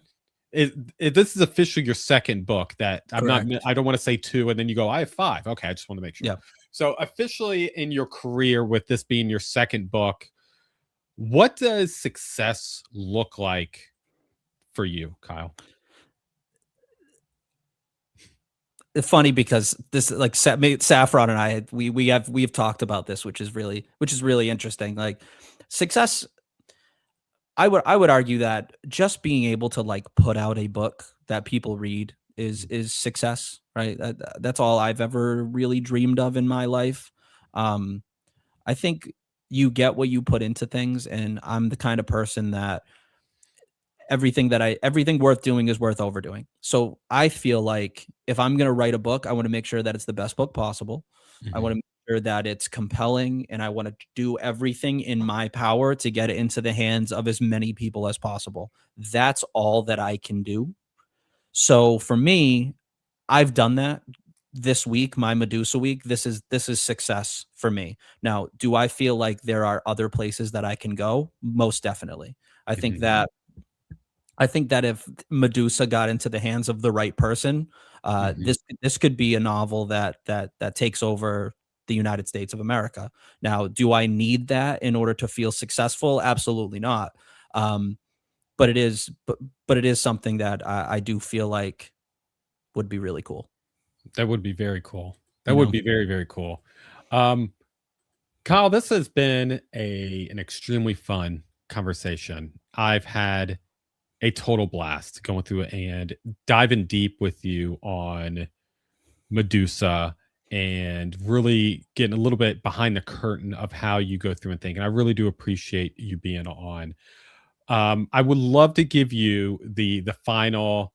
this is officially your second book that Correct. I don't want to say two and then you go, I have five. Okay, I just want to make sure. Yeah. So officially in your career with this being your second book, what does success look like for you, Kyle? It's funny because this like Saffron and I we've talked about this, which is really interesting. Like success, I would argue that just being able to like put out a book that people read is success, right? That's all I've ever really dreamed of in my life. Um, I think you get what you put into things, and I'm the kind of person that everything worth doing is worth overdoing. So I feel like if I'm going to write a book, I want to make sure that it's the best book possible. I want Mhm, to make sure that it's compelling, and I want to do everything in my power to get it into the hands of as many people as possible. That's all that I can do. So for me, I've done that this week, my Medusa week. This is success for me. Now, do I feel like there are other places that I can go? Most definitely. I think mhm, that I think that if Medusa got into the hands of the right person, mhm, this could be a novel that takes over the United States of America. Now, do I need that in order to feel successful? Absolutely not. Um, but it is, but it is something that I do feel like would be really cool. that would be very cool. That You would know, be very, very cool. Um, Kyle, this has been an extremely fun conversation. I've had a total blast going through it and diving deep with you on Medusa and really getting a little bit behind the curtain of how you go through and think. And I really do appreciate you being on. I would love to give you the final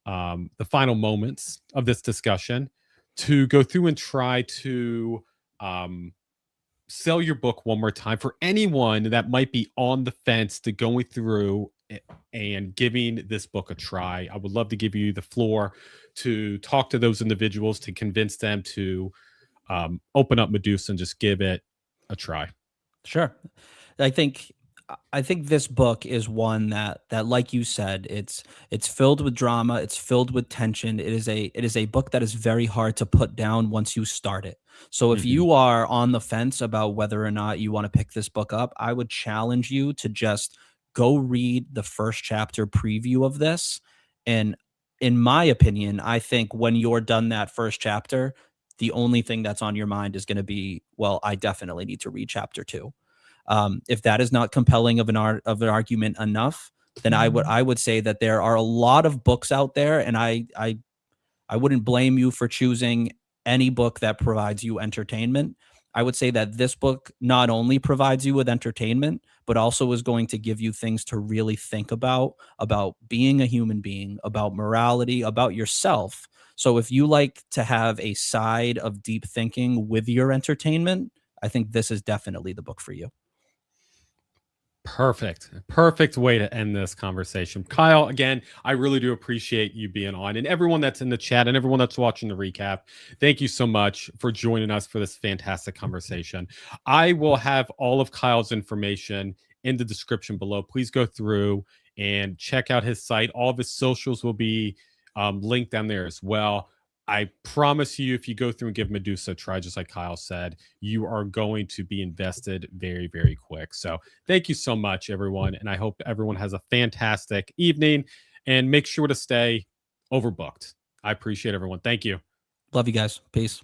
moments of this discussion to go through and try to um, sell your book one more time for anyone that might be on the fence to going through and giving this book a try. I would love to give you the floor to talk to those individuals to convince them to open up Medusa and just give it a try. Sure. I think I think this book is one that like you said, it's filled with drama, it's filled with tension. It is a book that is very hard to put down once you start it. So if Mhm. you are on the fence about whether or not you want to pick this book up, I would challenge you to just go read the first chapter preview of this. And in my opinion, I think when you're done that first chapter, the only thing that's on your mind is going to be, well, I definitely need to read chapter 2. If that is not compelling of an argument enough, then I would say that there are a lot of books out there, and I wouldn't blame you for choosing any book that provides you entertainment. I would say that this book not only provides you with entertainment, but also is going to give you things to really think about being a human being, about morality, about yourself. So if you like to have a side of deep thinking with your entertainment, I think this is definitely the book for you. Perfect. Perfect way to end this conversation. Kyle, again, I really do appreciate you being on, and everyone that's in the chat and everyone that's watching the recap. Thank you so much for joining us for this fantastic conversation. I will have all of Kyle's information in the description below. Please go through and check out his site. All of his socials will be linked down there as well. I promise you, if you go through and give Medusa a try, just like Kyle said, you are going to be invested very, very quick. So, thank you so much, everyone. And I hope everyone has a fantastic evening and make sure to stay overbooked. I appreciate everyone. Thank you. Love you guys. Peace.